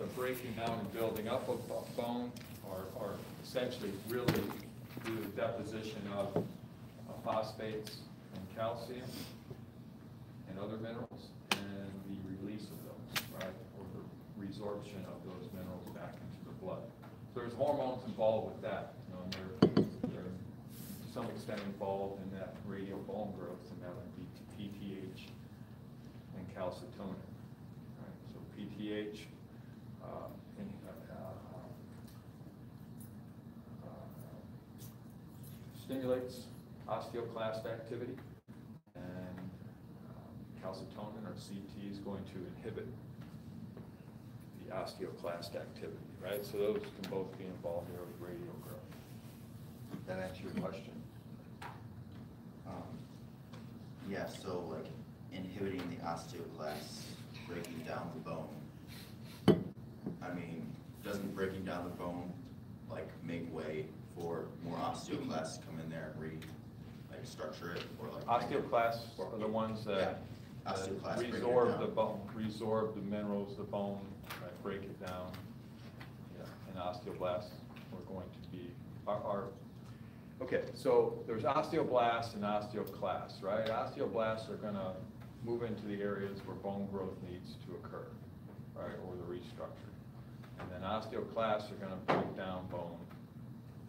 the breaking down and building up of bone are essentially really through the deposition of phosphates and calcium and other minerals, and the release of those, right, or the resorption of those minerals back into the blood. So there's hormones involved with that, and they're to some extent involved in that radial bone growth, and that would be PTH and calcitonin. Right? So PTH stimulates osteoclast activity, and calcitonin, or CT, is going to inhibit the osteoclast activity, right? So those can both be involved there with radial growth. That answer your question? Yeah, so like inhibiting the osteoclast, breaking down the bone. I mean, doesn't breaking down the bone like make way for more osteoclasts to come in there and structure it, or like osteoclasts are the ones that, resorb the bone, resorb the minerals, the bone, right, break it down. Yeah, and osteoblasts are going to be okay. So there's osteoblasts and osteoclasts, right? Osteoblasts are going to move into the areas where bone growth needs to occur, right, or the restructure. And then osteoclasts are going to break down bone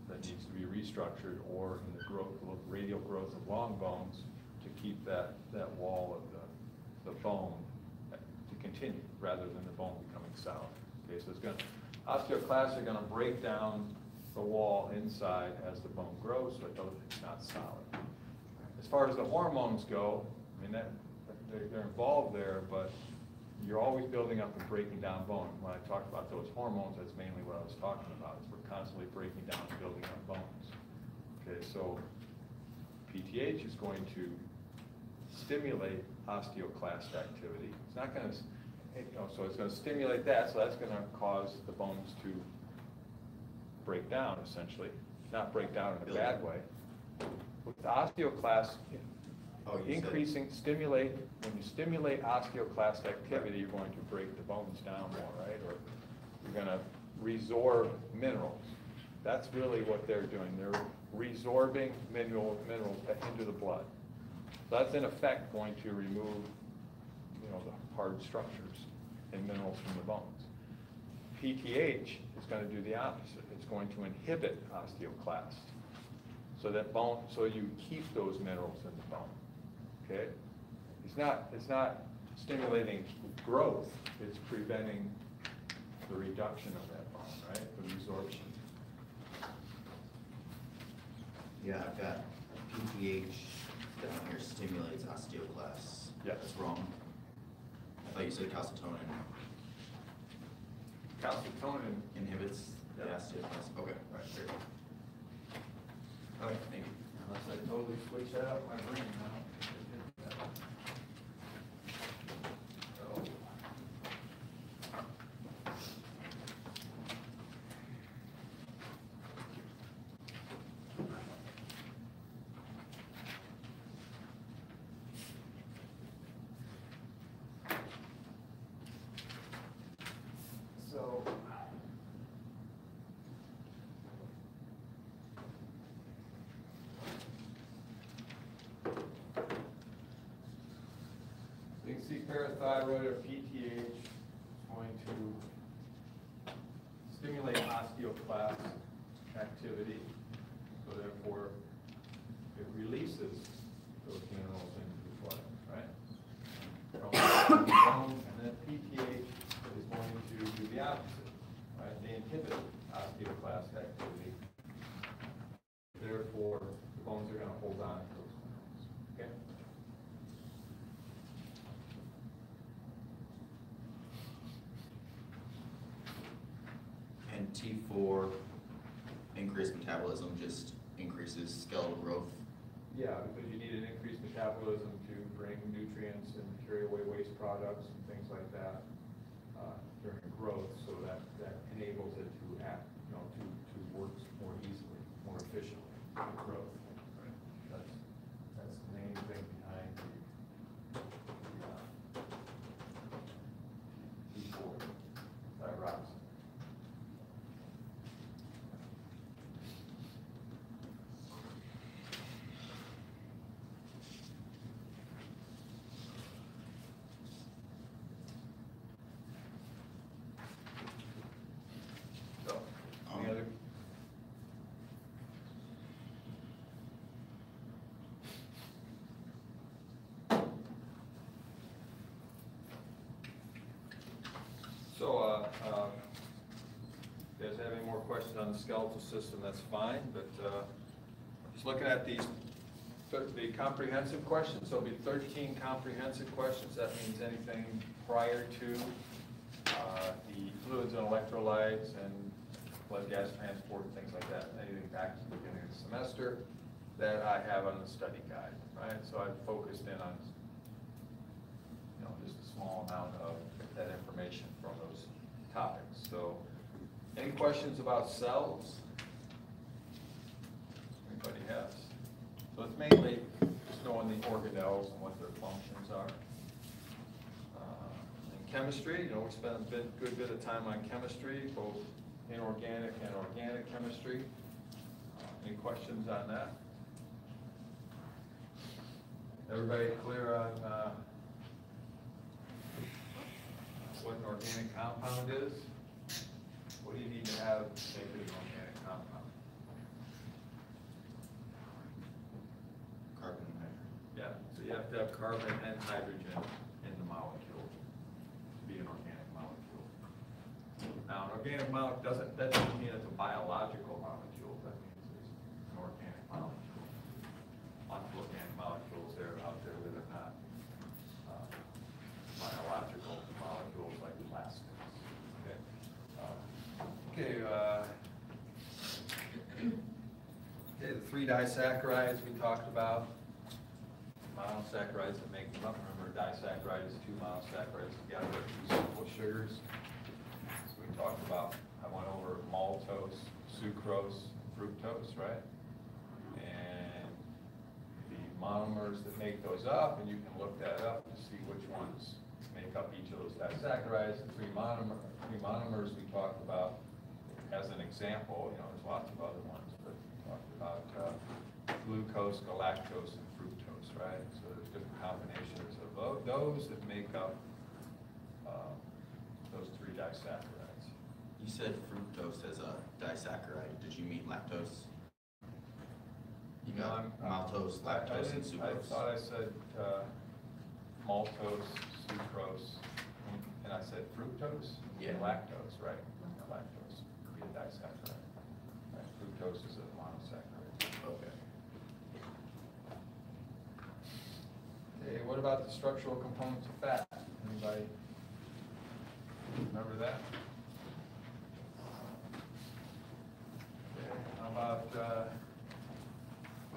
that needs to be restructured, or in the growth, radial growth of long bones, to keep that wall of the bone to continue, rather than the bone becoming solid. Okay, so osteoclasts are going to break down the wall inside as the bone grows, so it's not solid. As far as the hormones go, I mean, they're involved there, but you're always building up and breaking down bone. When I talked about those hormones, that's mainly what I was talking about, is we're constantly breaking down and building up bones. Okay, so PTH is going to stimulate osteoclast activity. It's not going to, so it's going to stimulate that, so that's going to cause the bones to break down, essentially. Not break down in a bad way. With the osteoclast, when you stimulate osteoclast activity, you're going to break the bones down more, right? Or you're going to resorb minerals. That's really what they're doing. They're resorbing minerals into the blood. So that's in effect going to remove, the hard structures and minerals from the bones. PTH is going to do the opposite. It's going to inhibit osteoclast, so you keep those minerals in the bone. Okay, it's not stimulating growth. It's preventing the reduction of that bone, right? The resorption. Yeah, I've got PTH down here stimulates osteoclasts. Yes. That's wrong. I thought you said calcitonin. Calcitonin inhibits the osteoclast. Okay, right, there. Okay, thank you. Unless I totally switch that up my brain now. You can see parathyroid, or PTH, is going to stimulate osteoclast activity, so therefore it releases those minerals into the blood, right? And then PTH is going to do the opposite, right? They inhibit osteoclast activity, therefore the bones are going to hold on to those minerals. Okay? And T4, increased metabolism, just increases skeletal growth. Yeah, because you need an increased metabolism to bring nutrients and carry away waste products and things like that during growth, so that enables it to act, to work more easily, more efficiently with growth. Right? That's the main thing behind the T4 thyroxine. if you guys have any more questions on the skeletal system, that's fine, but just looking at these, the comprehensive questions, so it'll be 13 comprehensive questions. That means anything prior to the fluids and electrolytes and blood gas transport and things like that, anything back to the beginning of the semester that I have on the study guide, right? So I've focused in on, you know, just a small amount of that information from those topics. So, any questions about cells? Anybody has? So it's mainly just knowing the organelles and what their functions are. In chemistry, you know, we spent a good bit of time on chemistry, both inorganic and organic chemistry. Any questions on that? Everybody clear on what an organic compound is? What do you need to have to make it an organic compound? Carbon and hydrogen. Yeah, so you have to have carbon and hydrogen in the molecule to be an organic molecule. Now, an organic molecule that doesn't mean it's a biological molecule. That means it's an organic molecule. Lots of organic molecules that are out there that are not biological molecules like plastics. Okay. Okay, the 3 disaccharides we talked about, monosaccharides that make them up. Remember, disaccharide is 2 monosaccharides together, 2 simple sugars. So we talked about, I went over maltose, sucrose, fructose, right? And the monomers that make those up, and you can look that up to see which ones make up each of those disaccharides. The 3 monomers we talked about as an example, you know, there's lots of other ones, but we talked about glucose, galactose, and fructose, right? So there's different combinations of those that make up those 3 disaccharides. You said fructose as a disaccharide. Did you mean lactose? You got maltose, lactose, and sucrose. I thought I said maltose, sucrose, and I said fructose and lactose, right? Lactose would be a disaccharide. Right? Fructose is a monosaccharide. Okay. Okay, what about the structural components of fat? Anybody remember that? Okay, how about,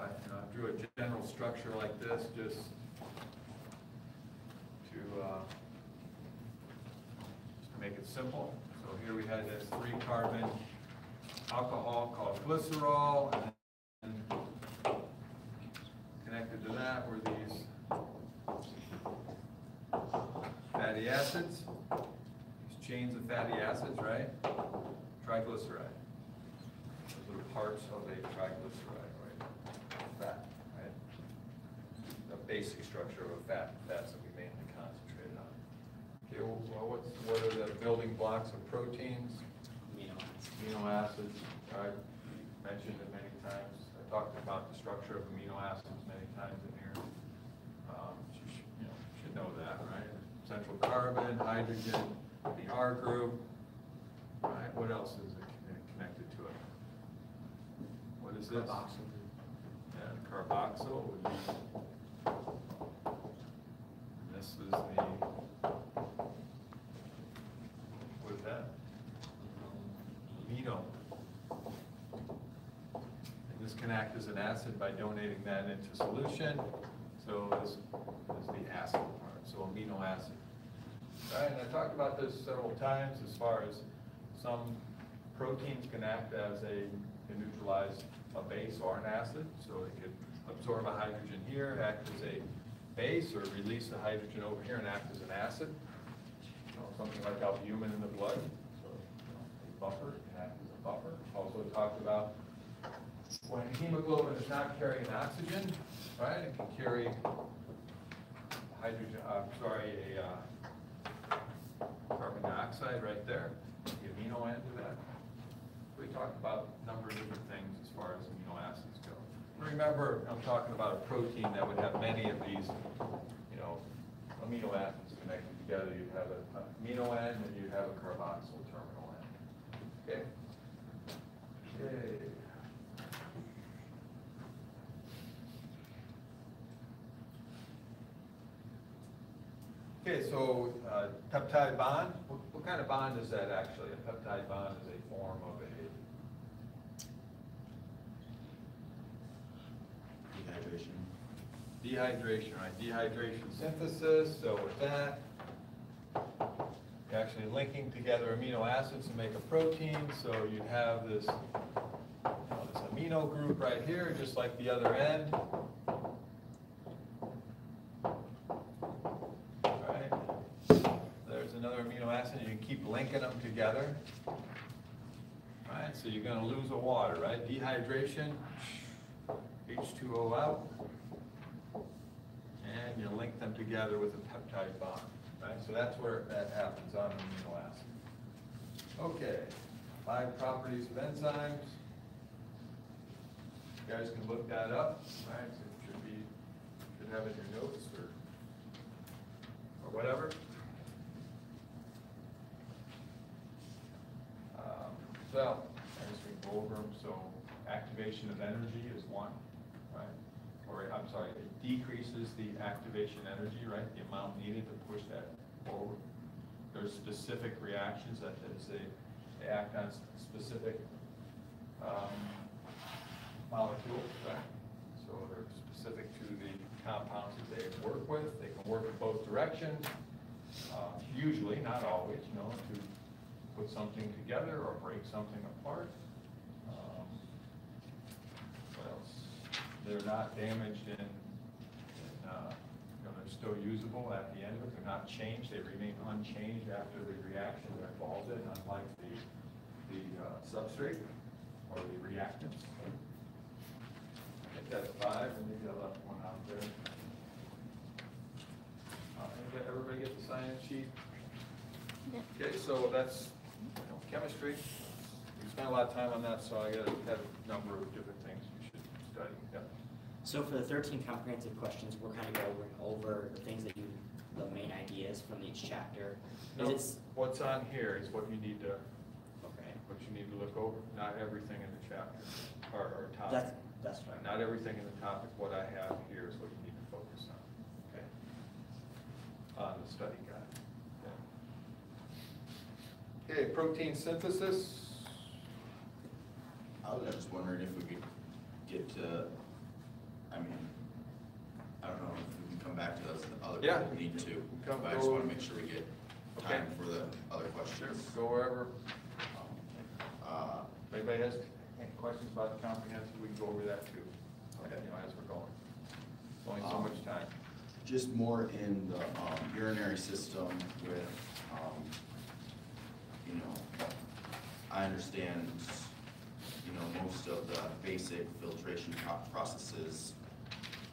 I drew a general structure like this just to make it simple. So here we had this 3-carbon alcohol called glycerol, and connected to that were these fatty acids, these chains of fatty acids, right? Triglyceride. Those are parts of a triglyceride, right? Fat, right? The basic structure of a fat, fats that we mainly concentrated on. Okay, well, what are the building blocks of proteins? Amino acids, right? Mentioned it many times. I talked about the structure of amino acids many times in here. You should know that, right? Central carbon, hydrogen, the R group, right? What else is it connected to it? What is this? Carboxyl. Yeah, carboxyl would be. This is the. What is that? Amino. And this can act as an acid by donating that into solution. So this is the acid part, so amino acid. Right, and I talked about this several times as far as some proteins can act as can neutralize a base or an acid. So it could absorb a hydrogen here, act as a base, or release the hydrogen over here and act as an acid. Something like albumin in the blood. So a buffer can act as a buffer. Also talked about when hemoglobin is not carrying oxygen, right? It can carry hydrogen. Carbon dioxide right there. The amino end of that. We talked about a number of different things as far as amino acids go. Remember, I'm talking about a protein that would have many of these, amino acids connected together, you'd have an amino end and you'd have a carboxyl terminal end. Okay? Okay. Okay, so peptide bond, what kind of bond is that actually? A peptide bond is a form of a dehydration, right? Dehydration synthesis, so with that, you're actually linking together amino acids to make a protein, so you'd have this, this amino group right here, just like the other end. Another amino acid, you can keep linking them together. Right, so you're going to lose the water, right? Dehydration, H2O out, and you link them together with a peptide bond, right? So that's where that happens on an amino acid. Okay, 5 properties of enzymes. You guys can look that up, right? So it should have it in your notes or whatever. So, I just going to go over them. So, activation of energy is one, right? Or, I'm sorry, it decreases the activation energy, right? The amount needed to push that forward. There's specific reactions that is they act on specific molecules, right? So, they're specific to the compounds that they work with. They can work in both directions. Usually, not always, to put something together or break something apart. What else? They're not damaged they're still usable at the end of it. They're not changed. They remain unchanged after the reaction they're involved in, unlike the substrate or the reactants. I think that's 5, and maybe I left one out there. Everybody get the sign-in sheet? Okay, so that's chemistry. We spent a lot of time on that, so I got a number of different things you should study. Yeah. So for the 13 comprehensive questions, we're kind of going over the things that the main ideas from each chapter. No, what's on here is what you need to, okay. What you need to look over. Not everything in the chapter or topic. That's right. Not everything in the topic. What I have here is what you need to focus on. Okay. On the study guide. Okay, protein synthesis. I was just wondering if we could get to, I don't know if we can come back to those other people need to. But I just want to make sure we get time for the other questions. Sure. Go wherever. If anybody has any questions about the comprehensive, we can go over that too. Okay. As we're going. Only so much time. Just more in the urinary system with, I understand, most of the basic filtration processes,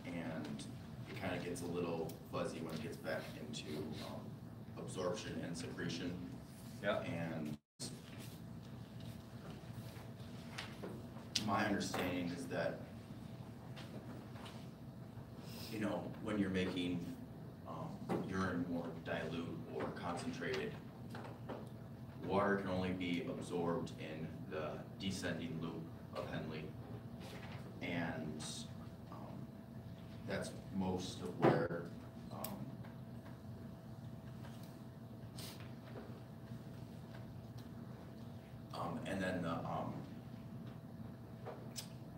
and it kind of gets a little fuzzy when it gets back into absorption and secretion. Yeah. And my understanding is that, when you're making urine more dilute or concentrated, water can only be absorbed in the descending loop of Henle, and that's most of where and then the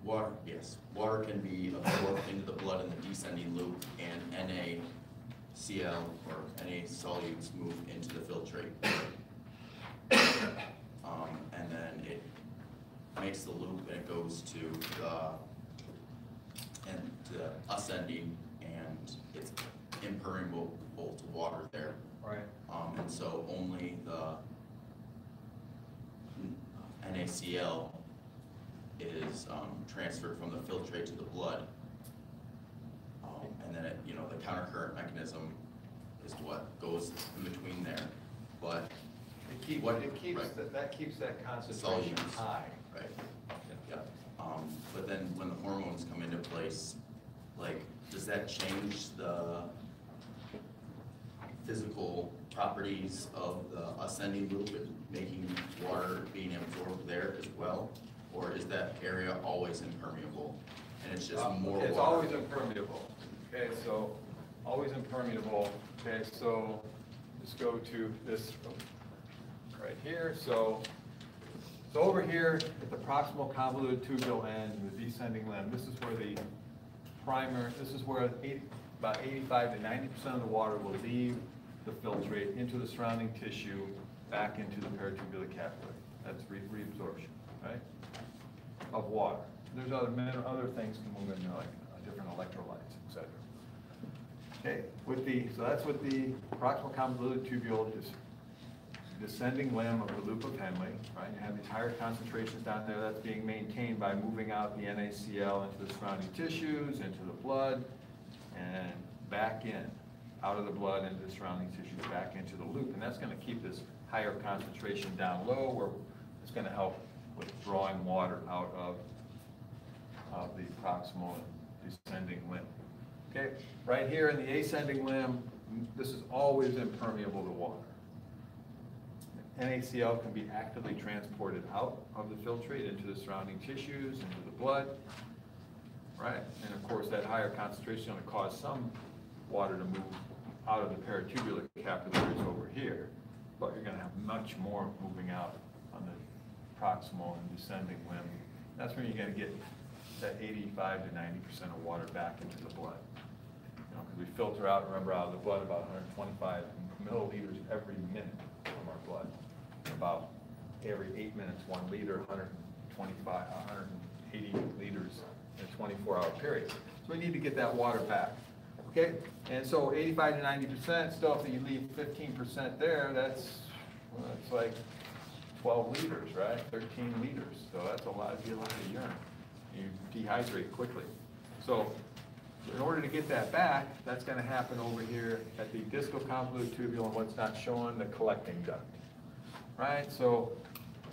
water can be absorbed into the blood in the descending loop, and NaCl or Na solutes move into the filtrate. And then it makes the loop and it goes to the ascending, and it's impermeable to water there. Right. And so only the NaCl is transferred from the filtrate to the blood. And then the countercurrent mechanism is what goes in between there. But that keeps that concentration high. Right. Yeah. But then when the hormones come into place, does that change the physical properties of the ascending loop and making water being absorbed there as well? Or is that area always impermeable and it's just more water? It's always impermeable. Okay, so always impermeable. Okay, so let's go to this right here. So over here at the proximal convoluted tubule end and the descending limb, this is where the this is where about 85 to 90% of the water will leave the filtrate into the surrounding tissue, back into the peritubular capillary. That's reabsorption, right, of water. There's other things can move in there, like different electrolytes, etc. Okay, so that's with the proximal convoluted tubule, just descending limb of the loop of Henle, right? You have these higher concentrations down there. That's being maintained by moving out the NaCl into the surrounding tissues, into the blood, and back in, out of the blood into the surrounding tissues, back into the loop. And that's going to keep this higher concentration down low, where it's going to help with drawing water out of the proximal and descending limb. Okay, right here in the ascending limb, this is always impermeable to water. NaCl can be actively transported out of the filtrate into the surrounding tissues, into the blood, right? And of course, that higher concentration is going to cause some water to move out of the peritubular capillaries over here, but you're going to have much more moving out on the proximal and descending limb. That's when you're going to get that 85 to 90% of water back into the blood. You know, because we filter out, remember, out of the blood about 125 milliliters every minute from our blood. About every 8 minutes, 1 liter, 180 liters in a 24-hour period. So we need to get that water back. Okay, and so 85 to 90%, still if you leave 15% there, that's like 12 liters, right? 13 liters. So that's a lot of urine. You dehydrate quickly. So in order to get that back, that's going to happen over here at the distal convoluted tubule and what's not shown, the collecting duct. Right, so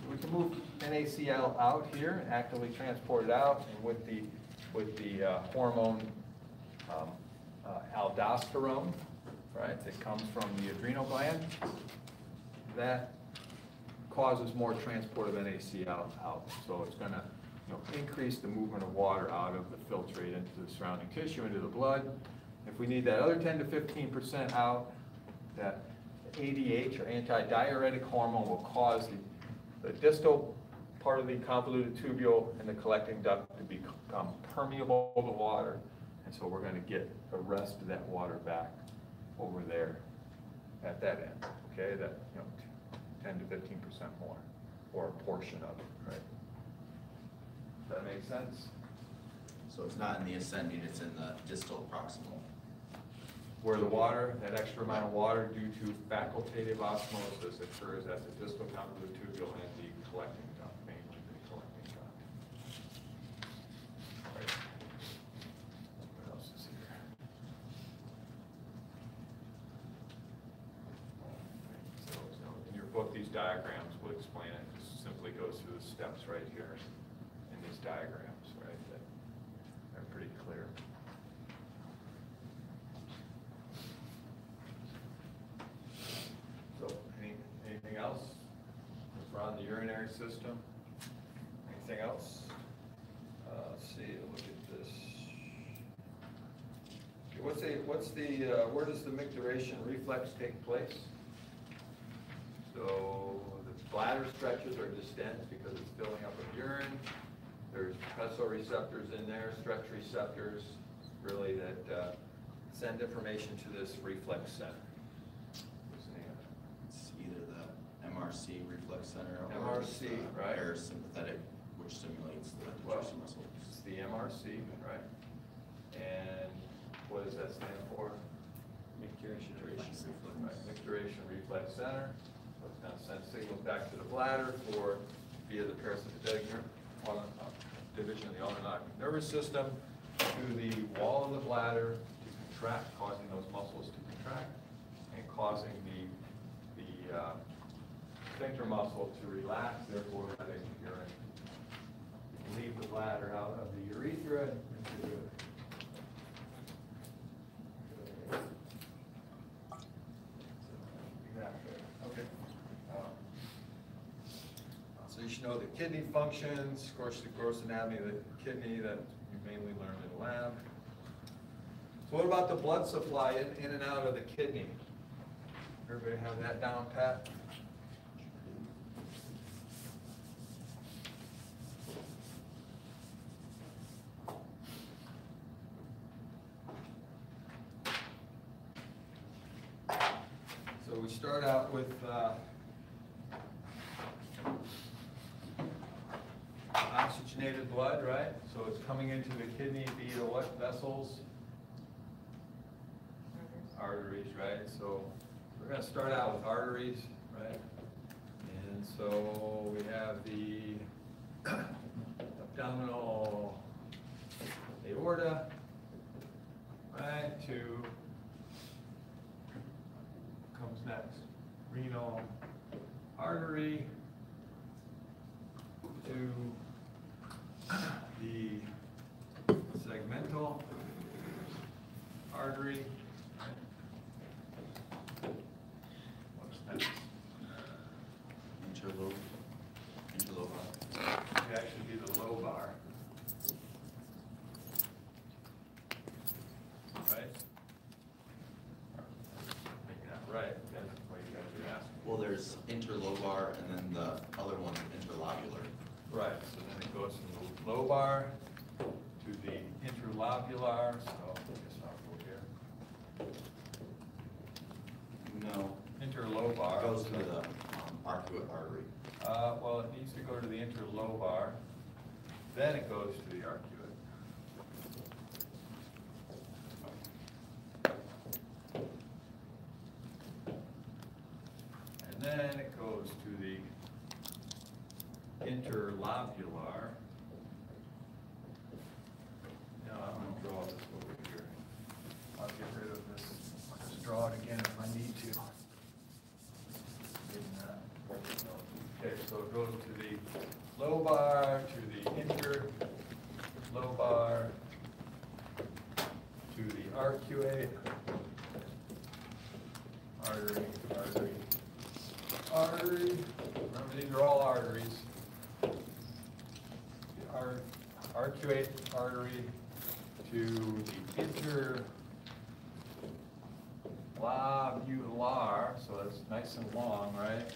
we can move NaCl out here and actively transport it out, and with the hormone aldosterone, right, that comes from the adrenal gland, that causes more transport of NaCl out. So it's going to increase the movement of water out of the filtrate into the surrounding tissue, into the blood. If we need that other 10 to 15% out, that ADH, or antidiuretic hormone, will cause the distal part of the convoluted tubule and the collecting duct to become permeable to water, and so we're going to get the rest of that water back over there at that end. Okay, that 10 to 15% more, or a portion of it, right? Does that make sense? So it's not in the ascending; it's in the distal proximal. Where the water, that extra amount of water due to facultative osmosis, occurs at the distal convoluted tubule and the collecting duct, mainly the collecting duct. Right. What else is here? So in your book, these diagrams will explain it. It just simply goes through the steps right here in these diagrams, right? That are pretty clear. Anything else? Around the urinary system? Anything else? Let's see, look at this. Okay, where does the micturition reflex take place? So the bladder stretches or distends because it's filling up with urine. There's pesoreceptors in there, stretch receptors, really that send information to this reflex center. MRC reflex center, or MRC, right? Parasympathetic, which stimulates the juicy muscles. It's the MRC, right? And what does that stand for? Micturition reflex. Right, micturition reflex center. So it's going to send signals back to the bladder via the parasympathetic division of the autonomic nervous system to the wall of the bladder to contract, causing those muscles to contract and causing the sphincter muscle to relax, therefore letting urine leave the bladder out of the urethra into the should know the kidney functions, of course, the gross anatomy of the kidney that you mainly learned in lab. So what about the blood supply in and out of the kidney? Everybody have that down pat? So we start out with oxygenated blood, right? So it's coming into the kidney via what vessels? Arteries, right? So we're going to start out with arteries, right? And so we have the abdominal aorta, right? To comes next, renal artery to the segmental artery. What's next? Interlobar. It actually be the lobar. Right? Making that right. That's what you guys are asking. Well, there's interlobar and then the other one's interlobular. Right, so then it goes from the lobar to the interlobular, so I guess I'll go here. No. Interlobar. It goes to the arcuate artery. Well, it needs to go to the interlobar, then it goes to the arcuate. And then it goes to the interlobular. Now I'm going to draw this over here. I'll get rid of this. I'll just draw it again if I need to. Okay, so it goes to the lobar, to the interlobar, to the arcuate, artery, artery, artery. Remember, these are all arteries. The arcuate artery to the interlobular, so that's nice and long, right?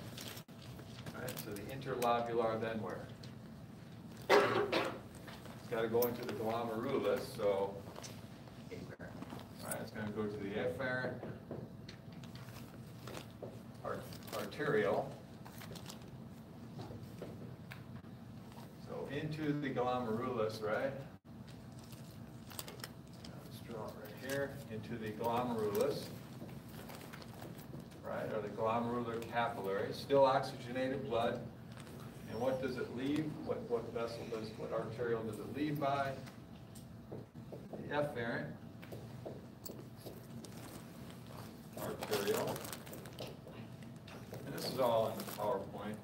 Right, so the interlobular, then where? It's got to go into the glomerulus, so all right, it's going to go to the afferent arterial. So into the glomerulus, right? Let's draw it right here, into the glomerulus. Right, or the glomerular capillary, still oxygenated blood. And what does it leave? What vessel does, what arterial does it leave by? The efferent arterial. And this is all in the PowerPoint.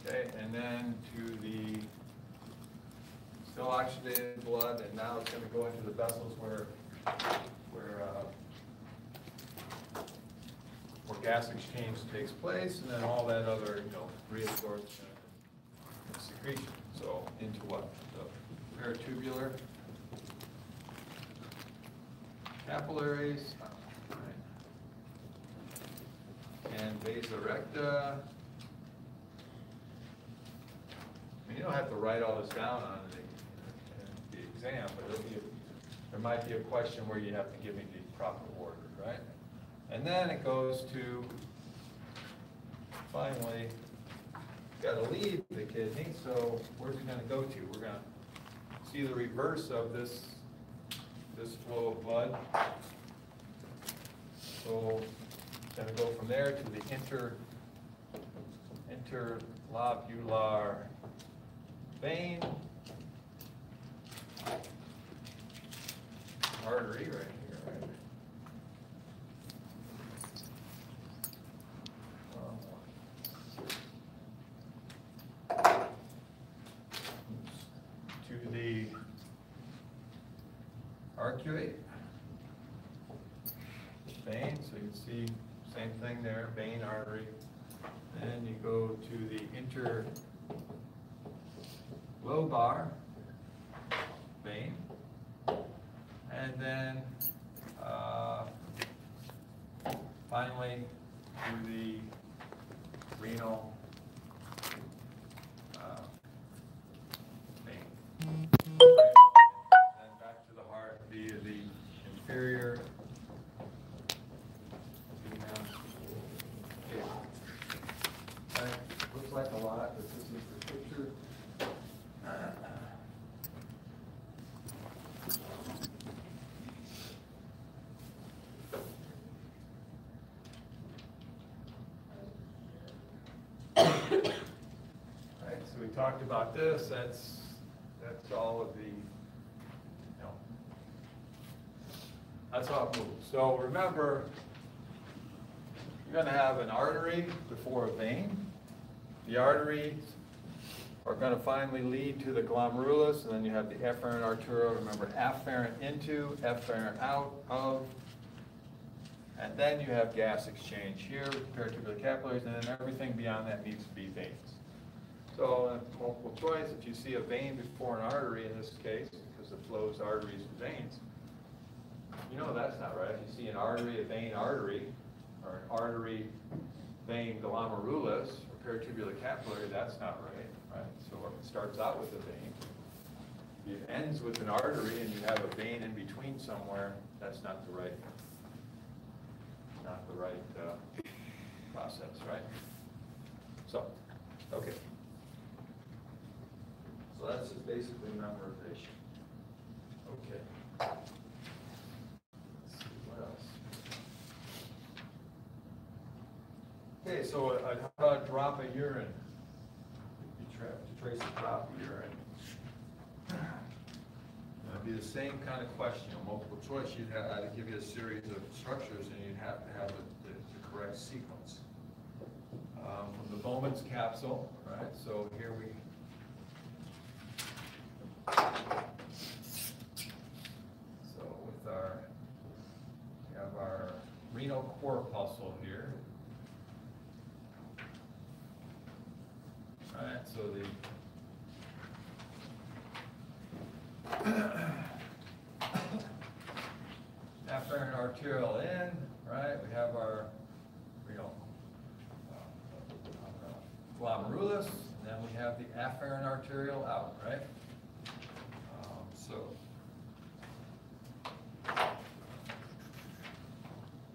Okay, and then to the still oxygenated blood, and now it's going to go into the vessels where gas exchange takes place, and then all that other, reabsorption and secretion. So into what? The peritubular capillaries, right? And vasa recta. I mean, you don't have to write all this down on the exam, but there might be a question where you have to give me the proper order, right? And then it goes to, finally, got to leave the kidney, so where's it going to go to? We're going to see the reverse of this flow of blood. So it's going to go from there to the interlobular vein, artery right here, right? To the arcuate vein, so you can see same thing there, vein, artery, Then you go to the interlobar vein. And then finally to the renal vein. And back to the heart via the inferior vena cava. Right. Looks like a lot, but this is the picture. Right, so we talked about this. That's all of the, that's how it moves. So remember, you're going to have an artery before a vein. The arteries are going to finally lead to the glomerulus, and then you have the afferent arteriole. Remember, afferent into, afferent out of. And then you have gas exchange here with peritubular capillaries, and then everything beyond that needs to be veins. So in multiple choice, if you see a vein before an artery in this case, because it flows arteries and veins, you know that's not right. If you see an artery, a vein artery, or an artery, vein glomerulus, or peritubular capillary, that's not right, right? So it starts out with a vein. It ends with an artery, and you have a vein in between somewhere. That's not the right process, right? So, okay. So that's just basically memorization. Okay. Let's see, what else? Okay, so how about a drop of urine? You trace a drop of urine. It'd be the same kind of question, multiple choice. You'd have to give you a series of structures, and you'd have to have the correct sequence. From the Bowman's capsule, right? So here we have our renal corpuscle here. All right, so the afferent arteriole in, right? We have our renal glomerulus, and then we have the afferent arteriole out, right?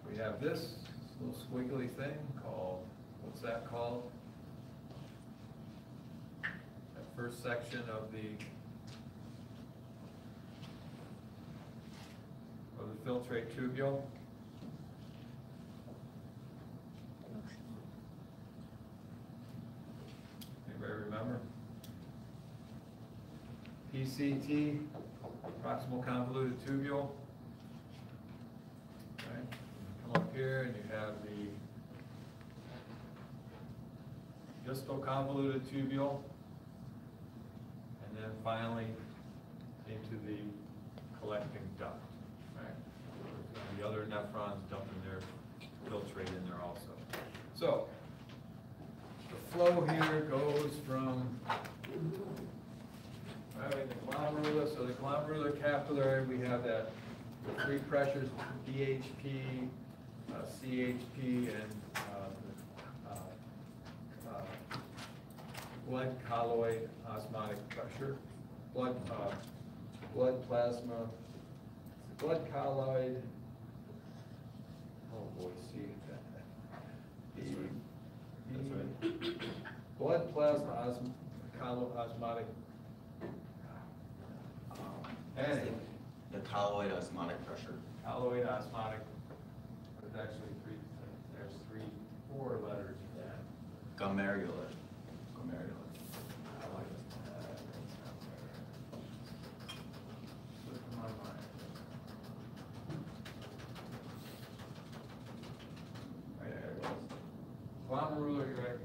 We have this little squiggly thing called, what's that called? That first section of the filtrate tubule. Anybody remember? PCT, proximal convoluted tubule. Right. Come up here and you have the distal convoluted tubule, and then finally into the collecting duct. Right. The other nephrons dumping their filtrate in there also. So the flow here goes from the glomerulus, so the glomerular capillary, we have that three pressures, BHP, CHP, and blood colloid osmotic pressure, blood plasma, blood colloid. Oh boy, see that. That's right. Blood plasma osmotic. Anyway. The colloid osmotic pressure. Colloid osmotic. There's actually four letters in that. Glomerular. Glomerular,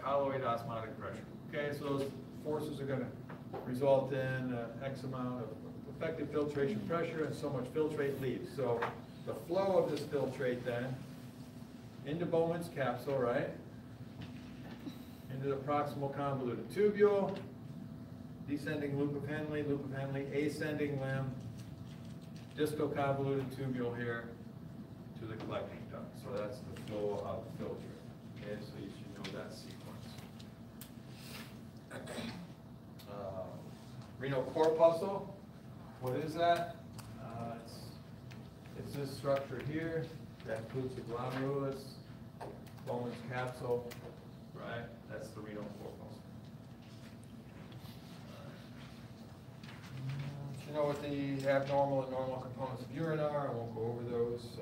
colloid osmotic pressure. Okay, so those forces are going to result in X amount of effective filtration pressure, and so much filtrate leaves. So the flow of this filtrate then into Bowman's capsule, right? into the proximal convoluted tubule, descending loop of Henle, ascending limb, distal convoluted tubule here to the collecting duct. So that's the flow of the filter. Okay, so you should know that sequence. Renal corpuscle, what is that? It's this structure here that includes the glomerulus, Bowman's capsule, right? That's the renal corpuscle. You know what the abnormal and normal components of urine are. I won't go over those.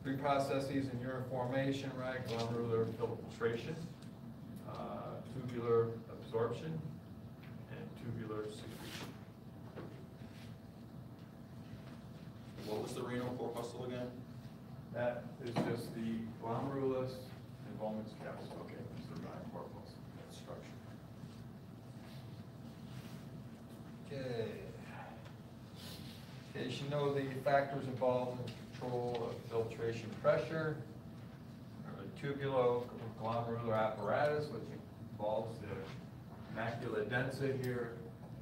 Three processes in urine formation, right? Glomerular filtration, tubular absorption, and tubular secretion. What was the renal corpuscle again? That is just the glomerulus and Bowman's capsule. Okay, it's the renal corpuscle, that structure. Okay. Okay, you should know the factors involved in control of filtration pressure. The tubulo-glomerular apparatus, which involves the macula densa here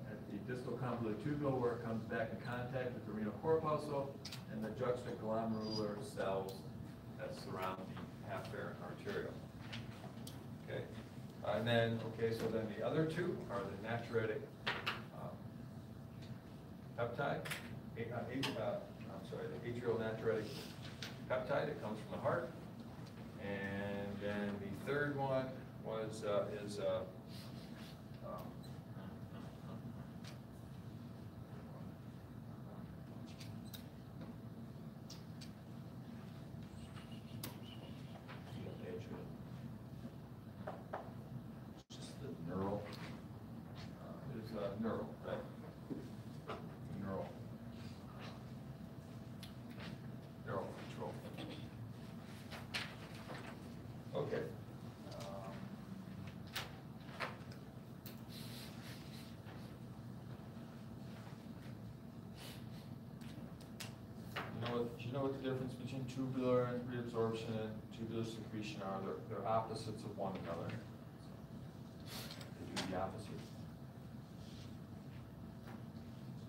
at the distal convoluted tubule where it comes back in contact with the renal corpuscle, and the juxtaglomerular cells that surround the afferent arteriole. Okay, and then, so then the other two are the natriuretic peptide, the atrial natriuretic peptide that comes from the heart, and then the third one was Just the neural. neural, right? Neural control. Okay. You know what the difference between tubular and reabsorption and tubular secretion are? They're opposites of one another. They do the opposite.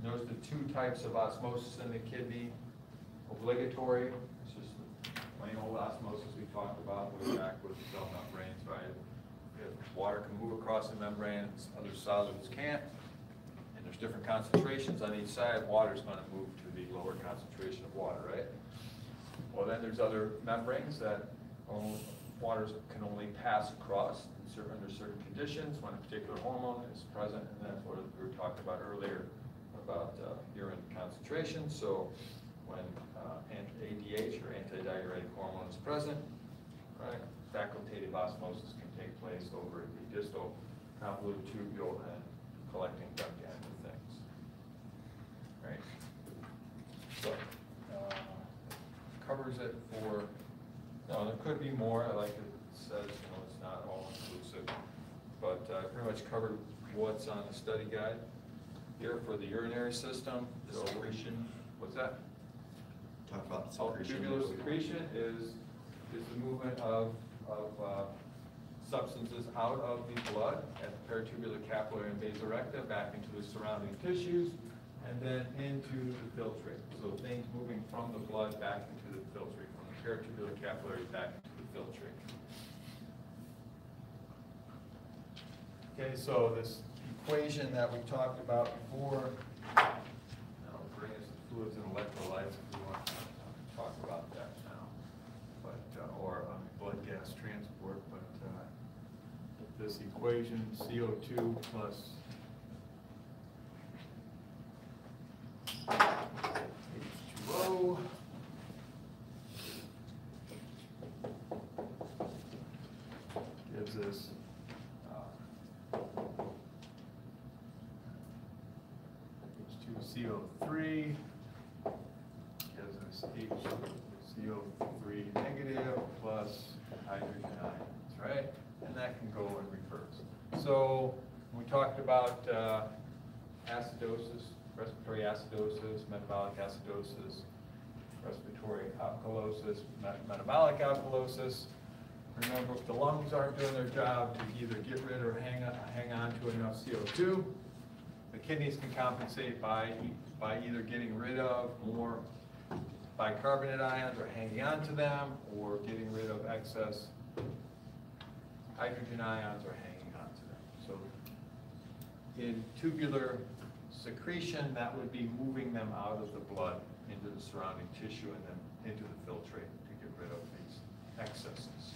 Notice the two types of osmosis in the kidney. Obligatory, it's just plain old osmosis we talked about way back with the cell membranes, right? If water can move across the membranes, other solids can't, and there's different concentrations on each side, water's going to move to the lower concentration of water, right? Well, then there's other membranes that water can only pass across under certain conditions when a particular hormone is present, and that's what we were talking about earlier about urine concentration. So when ADH or antidiuretic hormone is present, right, facultative osmosis can take place over the distal convoluted tubule and collecting duct end of things. Right? So covers it for. No, there could be more. Like it says, it's not all inclusive, but pretty much covered what's on the study guide here for the urinary system. The secretion. What's that? Talk about the secretion. Tubular secretion is the movement of substances out of the blood at the peritubular, capillary, and basal recta back into the surrounding tissues, and then into the filtrate. So things moving from the blood back into the filtrate, from the peritubular capillary back into the filtrate. Okay, so this equation that we talked about before, now bring us the fluids and electrolytes if we want to talk about that now, but or blood gas transport. But this equation, CO2 plus H2O gives us H2CO3 gives us HCO3 negative plus hydrogen ions, right? And that can go in reverse. So we talked about acidosis, respiratory acidosis, metabolic acidosis, respiratory alkalosis, metabolic alkalosis. remember, if the lungs aren't doing their job to either get rid or hang on to enough CO2, the kidneys can compensate by either getting rid of more bicarbonate ions or hanging on to them, or getting rid of excess hydrogen ions or hanging on to them. So in tubular secretion, that would be moving them out of the blood into the surrounding tissue and then into the filtrate to get rid of these excesses.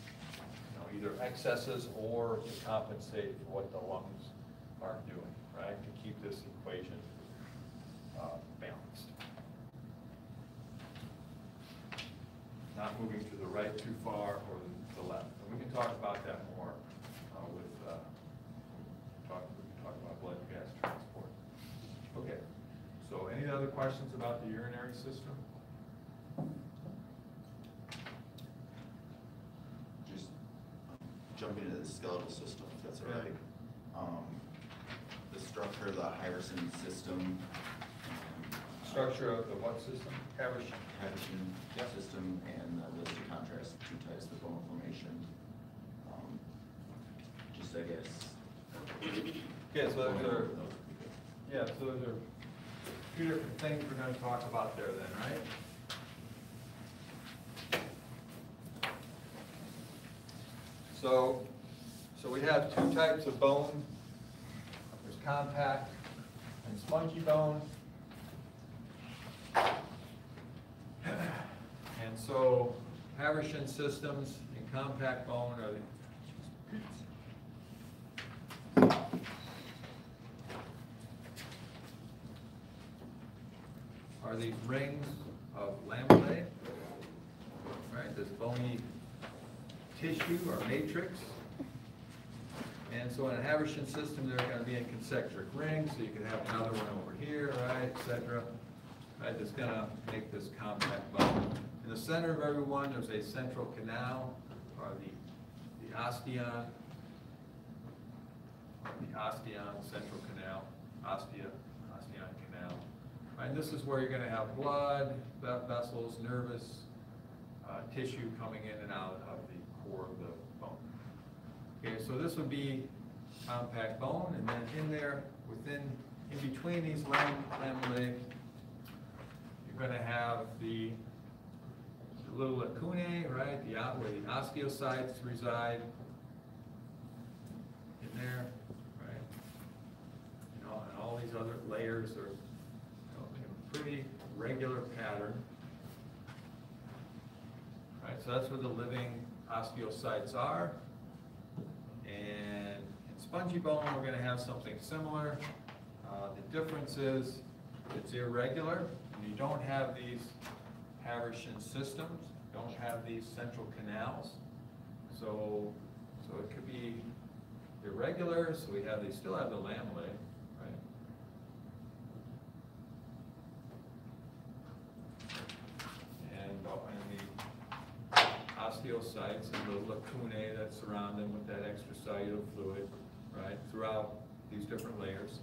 Either excesses or to compensate for what the lungs aren't doing, right? To keep this equation balanced. Not moving to the right too far or the left. And we can talk about that more we can talk about blood gas transport. Okay, so any other questions about the urinary system? Just jumping into the skeletal system, if that's all right. The structure of the Harrison system. Structure of the what system? Harrison. Yep. System and the list of contrast, 2 types of bone formation. Just I guess. Yeah, so those are, yeah, so those are 2 different things we're going to talk about there then, right? So we have 2 types of bone. There's compact and spongy bone. And so Harrison systems and compact bone are these rings of lamellae, right? This bony tissue or matrix. And so in a Harrison system, they're going to be in concentric rings, so you can have another one over here, right, etc. Right, that's going to make this compact bone. In the center of every one, there's a central canal, or the osteon, central canal, osteon canal. Right, and this is where you're going to have blood, vessels, nervous tissue coming in and out of the core of the bone. Okay, so this would be compact bone, and then in there, in between these lamellae, you're going to have the little lacunae, right? Where the osteocytes reside in there, right? And all these other layers are in a pretty regular pattern, right? So that's where the living osteocytes are. And in spongy bone, we're going to have something similar. The difference is it's irregular. You don't have these Harrison systems, don't have these central canals. So it could be irregular, so we still have the lamellae, right? And the osteocytes and the lacunae that surround them with that extracellular fluid, right, throughout these different layers.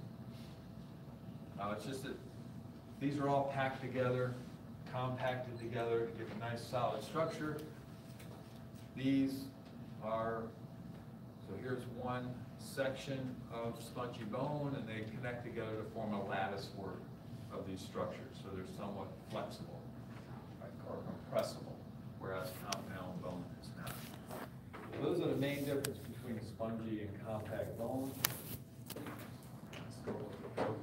It's just that these are all packed together, compacted together to give a nice solid structure. These are, so here's one section of spongy bone, and they connect together to form a lattice work of these structures. So they're somewhat flexible, right, or compressible, whereas compound bone is not. So those are the main difference between spongy and compact bone. Let's go through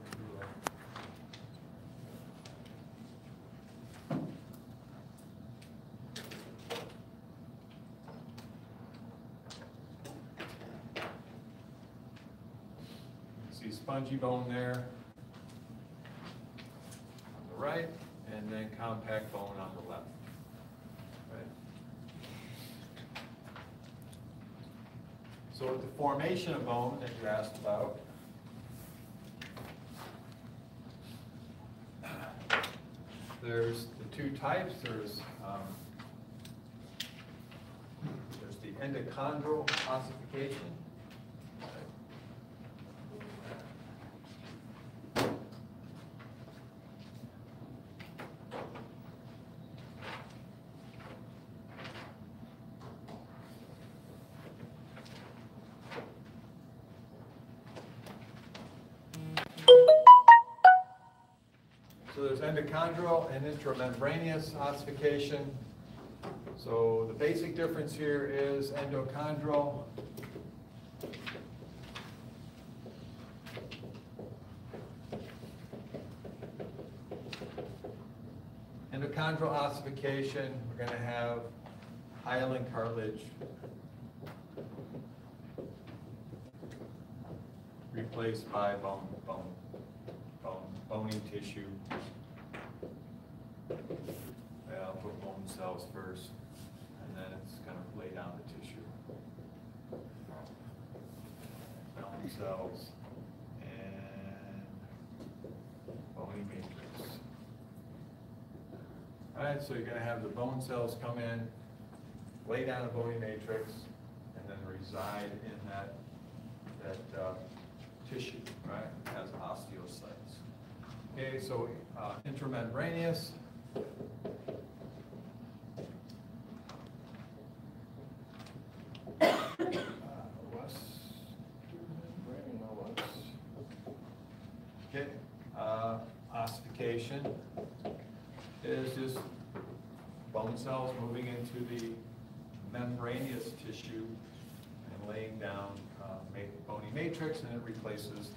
spongy bone there on the right, and then compact bone on the left. Right. So with the formation of bone that you asked about, there's the 2 types. There's the endochondral ossification. there's endochondral and intramembranous ossification. So the basic difference here is endochondral. Endochondral ossification, we're going to have hyaline cartilage replaced by bony tissue. Yeah, I'll put bone cells first, and then it's going to lay down the tissue. Bone cells and bony matrix. All right, so you're going to have the bone cells come in, lay down a bony matrix, and then reside in that tissue, right? It has osteocytes. Okay, so intramembranous. Okay, ossification is just bone cells moving into the membranous tissue and laying down bony matrix, and it replaces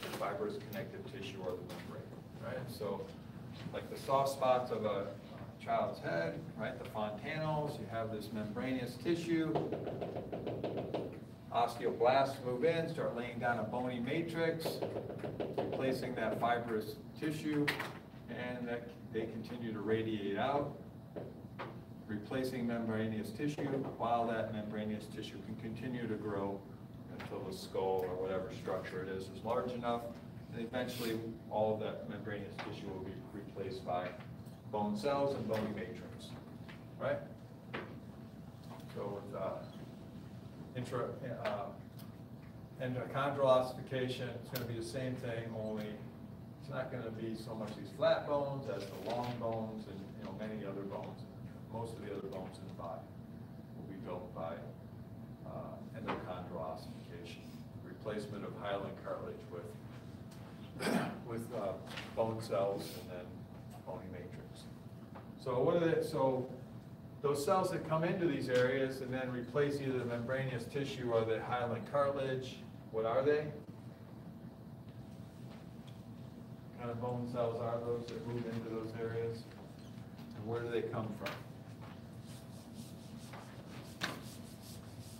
the fibrous connective tissue or the membrane, right? So, like the soft spots of a child's head, right? The fontanelles, you have this membranous tissue. Osteoblasts move in, start laying down a bony matrix, replacing that fibrous tissue, and that they continue to radiate out, replacing membranous tissue, while that membranous tissue can continue to grow until the skull or whatever structure it is large enough, and eventually all of that membranous tissue will be replaced by bone cells and bony matrix, right? So with endochondral ossification, it's going to be the same thing, only it's not going to be so much these flat bones as the long bones and many other bones. Most of the other bones in the body will be built by endochondral ossification, replacement of hyaline cartilage with bone cells and then bony matrix. So what are they? So those cells that come into these areas and then replace either the membranous tissue or the hyaline cartilage, what are they? What kind of bone cells are those that move into those areas? And where do they come from?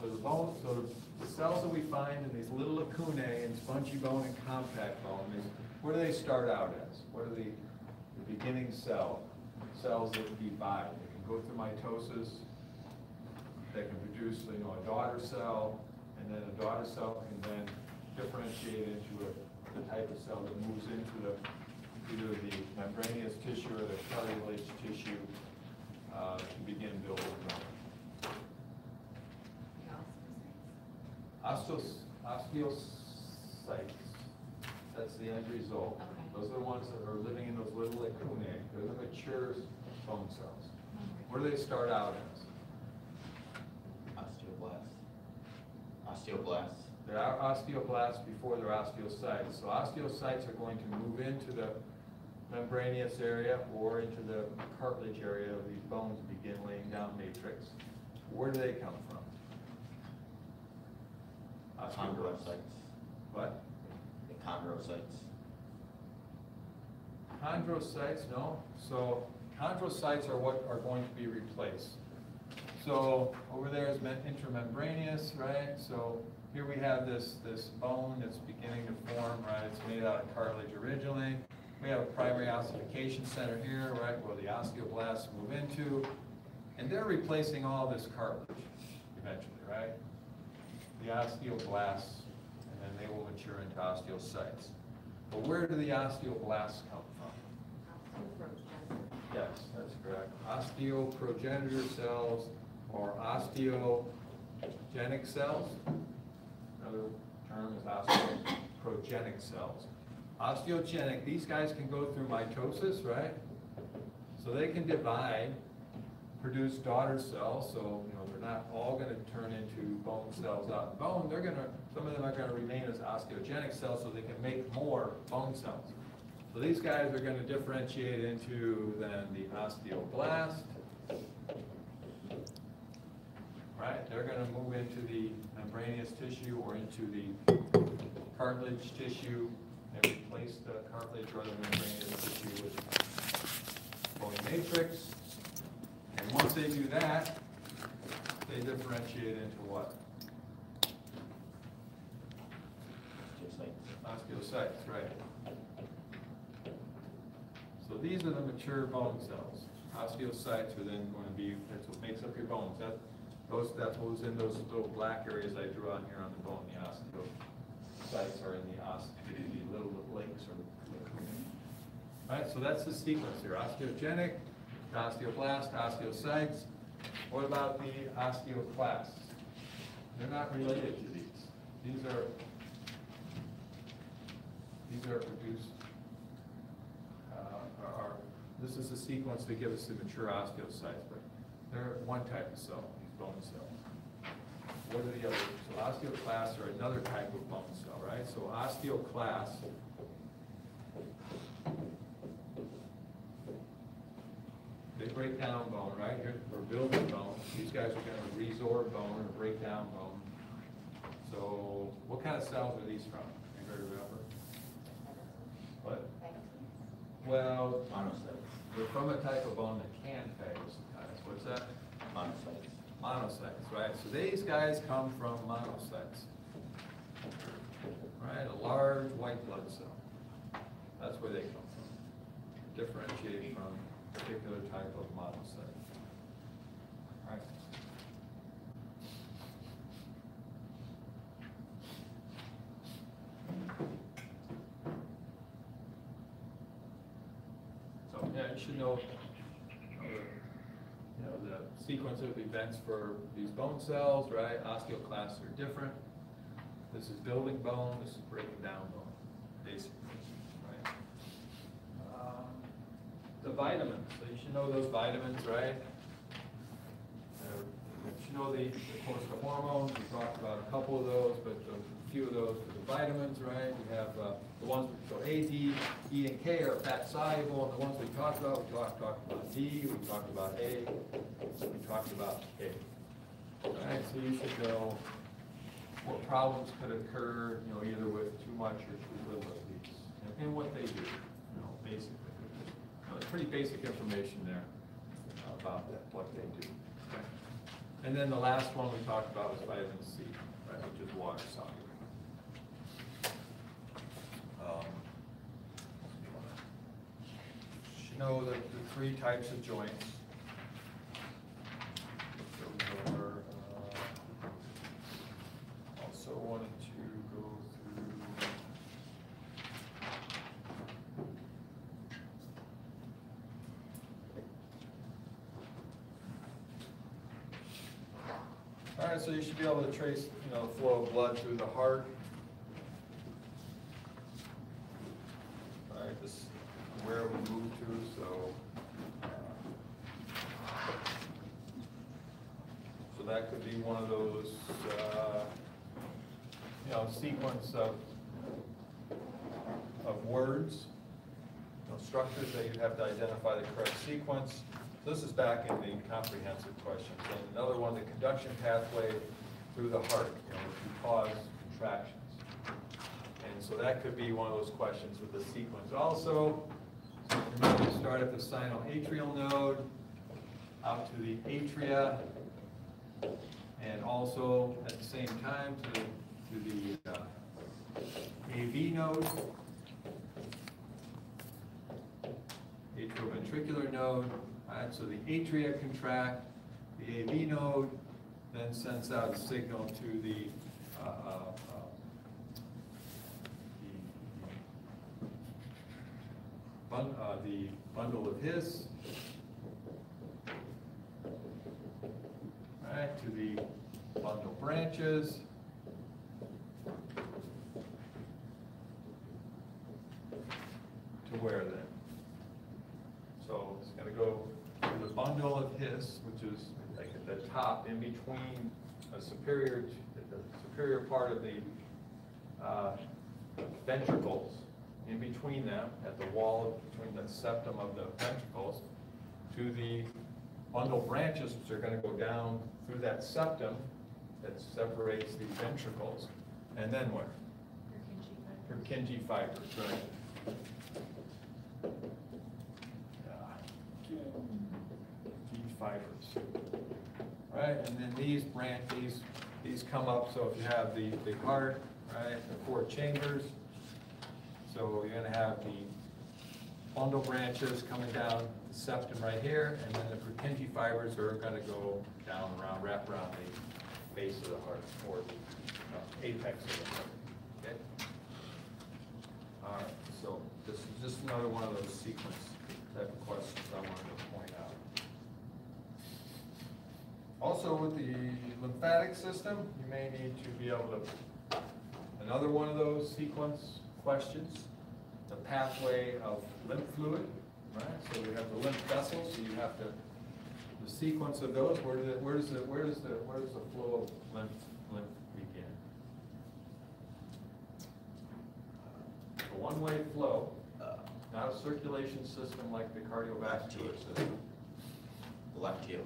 So the cells that we find in these little lacunae in spongy bone and compact bone, where do they start out as? What are the beginning cells that divide? They can go through mitosis, they can produce a daughter cell, and then a daughter cell can then differentiate into the type of cell that moves into either the membranous tissue or the cartilage tissue to begin building bone. Osteocytes, that's the end result. Okay. Those are the ones that are living in those little lacunae. They're the mature bone cells. Okay. Where do they start out as? Osteoblasts. There are osteoblasts before they're osteocytes. So osteocytes are going to move into the membranous area or into the cartilage area of these bones, begin laying down matrix. Where do they come from? Chondrocytes. What? The chondrocytes. Chondrocytes, no. So chondrocytes are what are going to be replaced. So over there is intramembranous, right? So here we have this bone that's beginning to form, right? It's made out of cartilage originally. We have a primary ossification center here, right, where the osteoblasts move into, and they're replacing all this cartilage eventually, right? The osteoblasts, and then they will mature into osteocytes. But where do the osteoblasts come from? Yes, that's correct. Osteoprogenitor cells or osteogenic cells. Another term is osteoprogenic cells. Osteogenic, these guys can go through mitosis, right? So they can divide, produce daughter cells, so they're not all going to turn into bone cells out of bone. Some of them are going to remain as osteogenic cells so they can make more bone cells. So these guys are gonna differentiate into then the osteoblast. Right, they're gonna move into the membranous tissue or into the cartilage tissue and replace the cartilage or the membranous tissue with bony matrix. And once they do that, they differentiate into what? Osteocytes, right. So these are the mature bone cells. Osteocytes are then going to be, that's what makes up your bones. That goes in those little black areas I drew on here on the bone. The osteocytes are in the little lakes or lacunae. All right, so that's the sequence here. Osteogenic, osteoblast, osteocytes. What about the osteoclasts? They're not related to these. These are produced, this is the sequence that gives us the mature osteocytes, but they're one type of cell, these bone cells. What are the others? So osteoclasts are another type of bone cell, right? So osteoclasts, they break down bone, right? Here, we're building bone. These guys are going to resorb bone or break down bone. So what kind of cells are these from? Anybody remember? What? Well, Monocytes. they're from a type of bone that can phagocytize. What's that? Monocytes. Monocytes, right? So these guys come from monocytes. Right? A large white blood cell. That's where they come from. Differentiate from a particular type of monocyte. Right? So yeah, you should know the sequence of events for these bone cells, right? Osteoclasts are different. This is building bone, this is breaking down bone, basically, right? The vitamins, so you should know those vitamins, right? You should know of course, the hormones. We talked about a couple of those, but a few of those are the vitamins, right? We have the ones, so A, D, E, and K are fat soluble, and the ones we talked about, we talked about D, we talked about A, we talked about K. All right, so you should know what problems could occur, either with too much or too little of these, and what they do, basically. It's pretty basic information there about what they do. Okay. And then the last one we talked about was vitamin C, right, which is water soluble. You know the three types of joints. So we also wanted to go through all right, so you should be able to trace, the flow of blood through the heart. All right, this is where we move to, so that could be one of those, sequence of words, structures that you have to identify the correct sequence. This is back in the comprehensive questions. And another one, the conduction pathway through the heart, to cause contractions. And so that could be one of those questions with the sequence. Also, remember to start at the sinoatrial node, out to the atria, and also at the same time to the AV node, atrioventricular node. Right, so the atria contract, the AV node then sends out a signal to the bundle of His, right, to the bundle branches, to where then? So it's going to go to the bundle of His, which is like at the top, in between the superior part of the ventricles, in between them, at the wall between the septum of the ventricles, to the bundle branches, which are going to go down through that septum that separates the ventricles, and then where? Purkinje fibers, right? Purkinje fibers. Right, and then these these come up, so if you have the heart, right, the 4 chambers, so you're going to have the bundle branches coming down the septum right here, and then the Purkinje fibers are going to go down around, wrap around the base of the heart, or the apex of the heart. Okay? All right, so this is just another one of those sequence type of questions I wanted to point out. Also, with the lymphatic system, you may need to be able to, another one of those sequence questions, the pathway of lymph fluid, right? So we have the lymph vessels, so you have to, the sequence of those, where does the flow of lymph begin? A one-way flow, not a circulation system like the cardiovascular system. The left heel.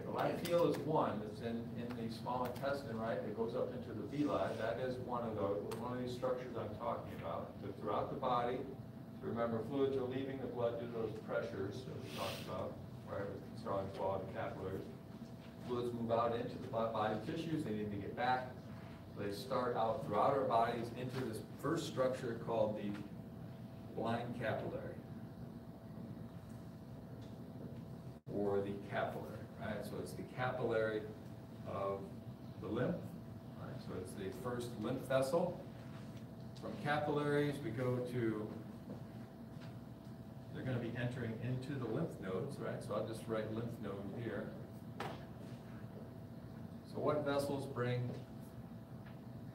The left heel is one that's in the small intestine, right? It goes up into the villi. That is one of these structures I'm talking about. But throughout the body, remember, fluids are leaving the blood due to those pressures that we talked about, right? With strong flow of capillaries. Fluids move out into the body tissues. They need to get back. So they start out throughout our bodies into this first structure called the blind capillary, or the capillary. Right, so it's the capillary of the lymph. Right, so it's the first lymph vessel. From capillaries, we go to, they're going to be entering into the lymph nodes, right? So I'll just write lymph node here. So what vessels bring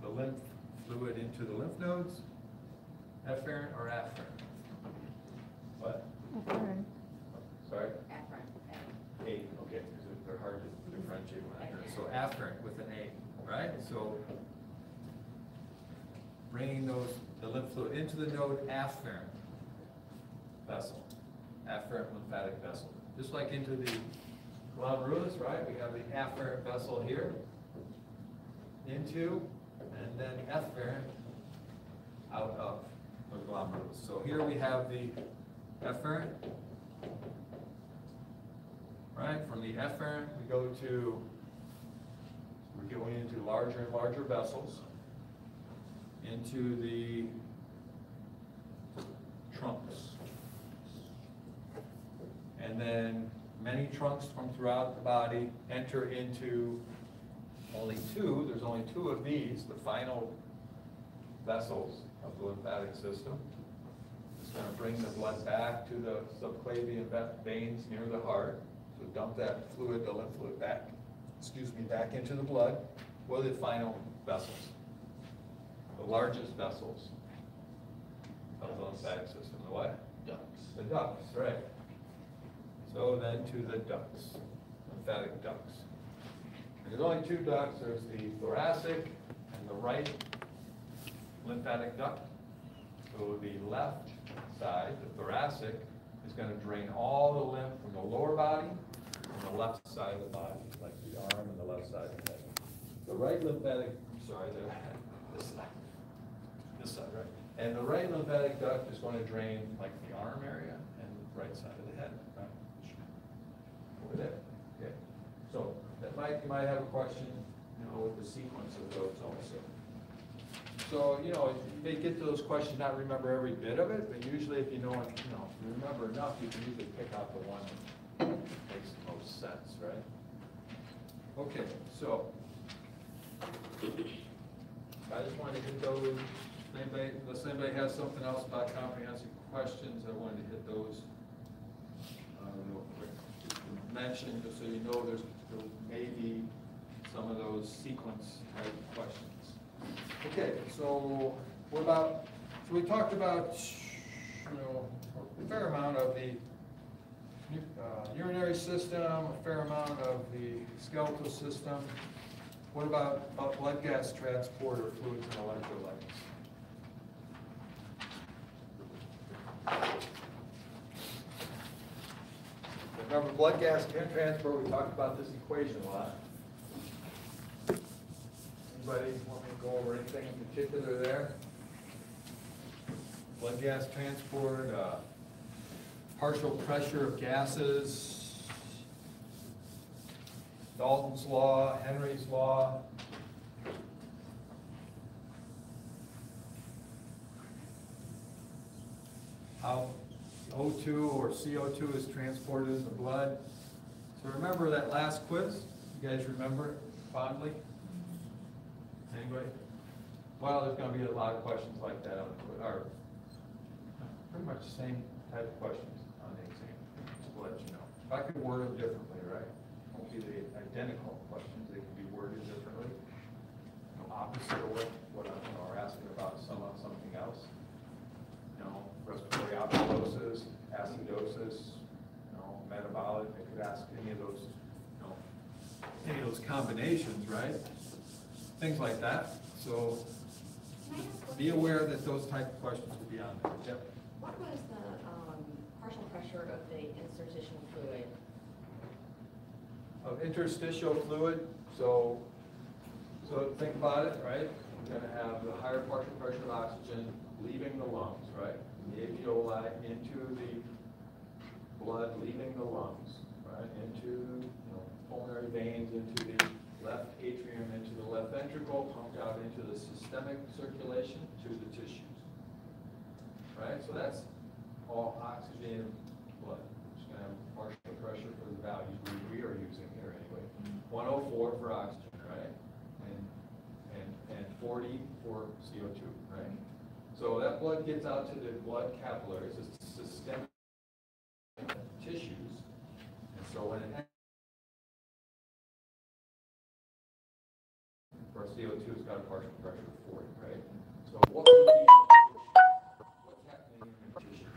the lymph fluid into the lymph nodes? Efferent or afferent? What? Afferent. Sorry? Afferent. A, okay, because they're hard to differentiate when I hear it. So afferent with an A, right? So bringing the lymph fluid into the node, afferent vessel, afferent lymphatic vessel. Just like into the glomerulus, right? We have the afferent vessel here, into, and then efferent out of the glomerulus. So here we have the efferent. Right, from the efferent, we go to, we're going into larger and larger vessels, into the trunks. And then many trunks from throughout the body enter into only 2, there's only 2 of these, the final vessels of the lymphatic system. It's going to bring the blood back to the subclavian veins near the heart. So dump that fluid, the lymph fluid back into the blood. What are the final vessels? The largest vessels of the lymphatic system. The what? Ducts. The ducts, right. So then to the ducts, lymphatic ducts. There's only 2 ducts. There's the thoracic and the right lymphatic duct. So the left side, the thoracic, is going to drain all the lymph from the lower body and the left side of the body, like the arm and the left side of the head. The right lymphatic, this side, right? And the right lymphatic duct is going to drain like the arm area and the right side of the head, right? Over there. Okay. So that you might have a question, with the sequence of those also. So, you may get to those questions, not remember every bit of it, but usually if you know, if you remember enough, you can usually pick out the one that makes the most sense, right? Okay, so I just wanted to hit those. Unless anybody has something else about comprehensive questions, I wanted to hit those real quick. Mention, just so you know, there may be some of those sequence type questions. Okay, so we talked about, a fair amount of the urinary system, a fair amount of the skeletal system. What about blood gas transport or fluids and electrolytes? Remember blood gas transport, we talked about this equation a lot. Anybody want me to go over anything in particular there? Blood gas transport, partial pressure of gases, Dalton's law, Henry's law. How O2 or CO2 is transported in the blood. So remember that last quiz? You guys remember it fondly? Anybody? Well, there's going to be a lot of questions like that on the quiz, or pretty much the same type of questions on the exam, just to let you know. If I could word them differently, right? Won't be the identical questions, they can be worded differently. Opposite of what I'm, or asking about something else. Respiratory alkalosis, acidosis, metabolic, they could ask any of those combinations, right? Things like that. So be aware that those type of questions will be on there. Yep. What was the partial pressure of the interstitial fluid? Of interstitial fluid, so think about it, right? We're going to have the higher partial pressure of oxygen leaving the lungs, right? The alveoli into the blood, leaving the lungs, right? Into pulmonary veins, into the left atrium, into the left ventricle, pumped out into the systemic circulation to the tissues, right? So that's all oxygenated blood. We're just going to have partial pressure for the values we are using here anyway. 104 for oxygen, right? And 40 for CO2, right? So that blood gets out to the blood capillaries, it's systemic tissues, and so when it for CO2 has got a partial pressure of 40, right? So what's happening in the tissues?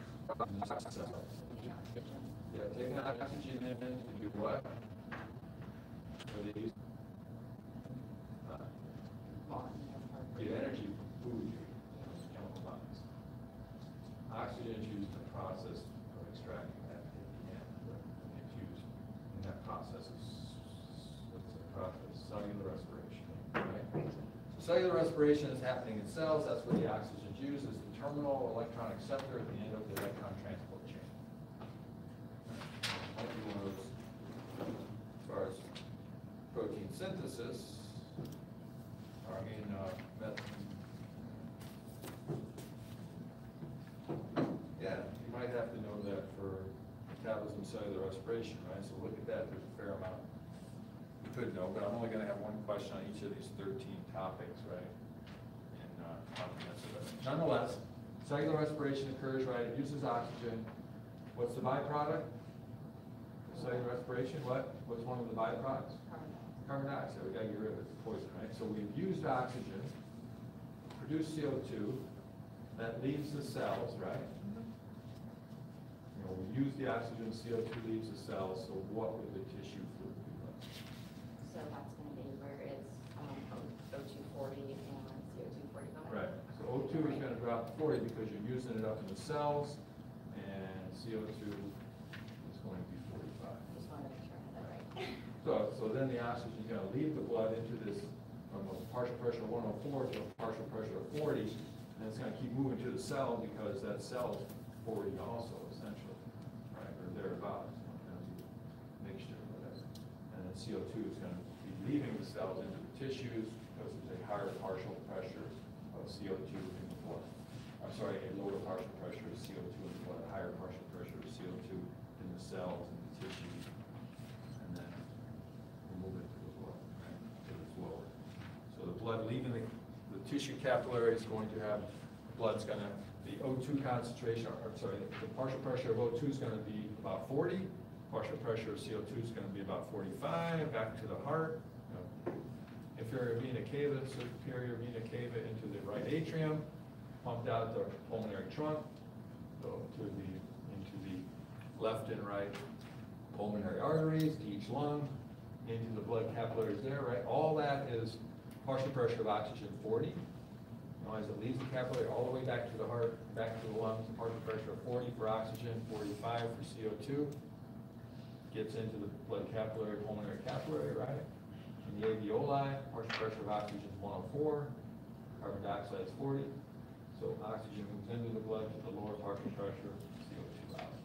Yeah, taking oxygen in to do what? For these get energy from food, chemical bonds. Oxygen is used in the process of extracting that at the end. It's used in that process of cellular respiration. Right? So cellular respiration is happening in cells. That's where the oxygen is used as the terminal electron acceptor at the end of the electron transport chain. Might be one of those, as far as protein synthesis. Yeah, you might have to know that for metabolism, cellular respiration, right? So look at that, there's a fair amount you could know, but I'm only going to have one question on each of these 13 topics, right? And nonetheless, cellular respiration occurs, right? It uses oxygen. What's the byproduct? Cellular respiration, what's one of the byproducts? Carbon dioxide. We got to get rid of it, poison, right? So we've used oxygen, produced CO2, that leaves the cells, right? We use the oxygen, CO2 leaves the cells, so what would the tissue fluid be like? So that's going to be where it's O2 40 and CO2 45. Right. So O2 is going to drop to 40 because you're using it up in the cells, and CO2 is going to be 45. Just wanted to make sure I had that right. So then the oxygen is going to leave the blood into this from a partial pressure of 104 to a partial pressure of 40, and it's going to keep moving to the cell because that cell is 40 also, essentially, right, or thereabouts, mixture, whatever. And then CO2 is going to be leaving the cells into the tissues because there's a higher partial pressure of CO2 in the blood. I'm sorry, a lower partial pressure of CO2 in the blood, a higher partial pressure of CO2 in the cells and the tissues, and then we'll move it to the blood, right, till it's lower. So the blood leaving the tissue capillary is going to have, blood's going to, the O2 concentration, or sorry, the partial pressure of O2 is going to be about 40, partial pressure of CO2 is going to be about 45, back to the heart, inferior vena cava, superior vena cava into the right atrium, pumped out the pulmonary trunk, so into the left and right pulmonary arteries, to each lung, into the blood capillaries there, right? All that is partial pressure of oxygen 40. As it leaves the capillary all the way back to the heart, back to the lungs, partial pressure of 40 for oxygen, 45 for CO2. gets into the blood capillary, pulmonary capillary, right? In the alveoli, partial pressure of oxygen is 104, carbon dioxide is 40. So oxygen moves into the blood to the lower partial pressure, CO2 out.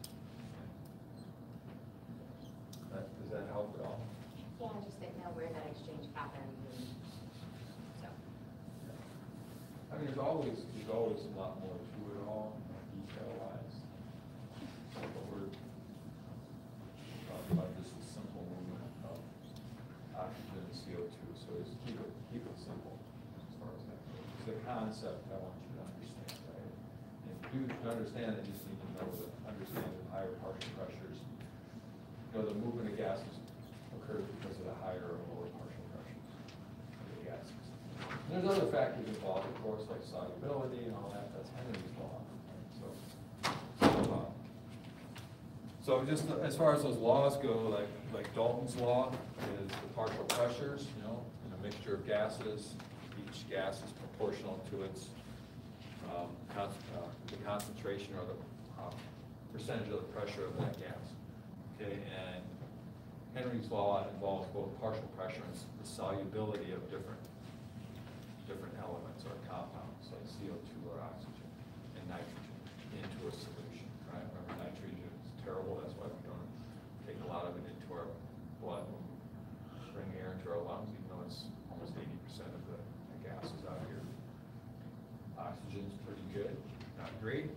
Does that help at all? Yeah, I just didn't know where that exchange happens, and so. I mean, there's always a lot more to it all, detail-wise. But we're talking about just the simple movement of oxygen and CO2, so just keep it simple as far as that goes. It's the concept I want you to understand, right? And to understand it, you just need to understand the higher partial pressures. You know, the movement of gases occurs because of the higher or lower partial pressures of the gases. And there's other factors involved, of course, like solubility and all that. That's Henry's law. Right? So just as far as those laws go, like Dalton's law is the partial pressures, you know, in a mixture of gases. Each gas is proportional to its the concentration or the percentage of the pressure of that gas. Okay, and Henry's law involves both partial pressure and the solubility of different elements or compounds like CO2 or oxygen and nitrogen into a solution, right? Remember, nitrogen is terrible, that's why we don't take a lot of it into our blood when we bring air into our lungs, even though it's almost 80% of the gases out here. Oxygen's pretty good, not great.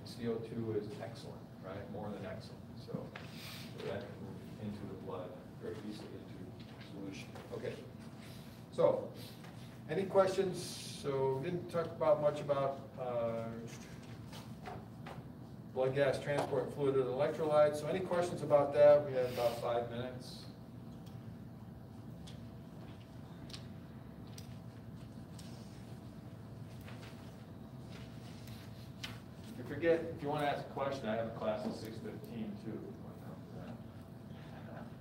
CO2 is excellent, right? More than excellent. So that can move into the blood very easily into solution. Okay. So, any questions? So, we didn't talk about much about blood gas transport, fluid, and electrolytes. So, any questions about that? We have about 5 minutes. If you want to ask a question, I have a class at 6:15 too.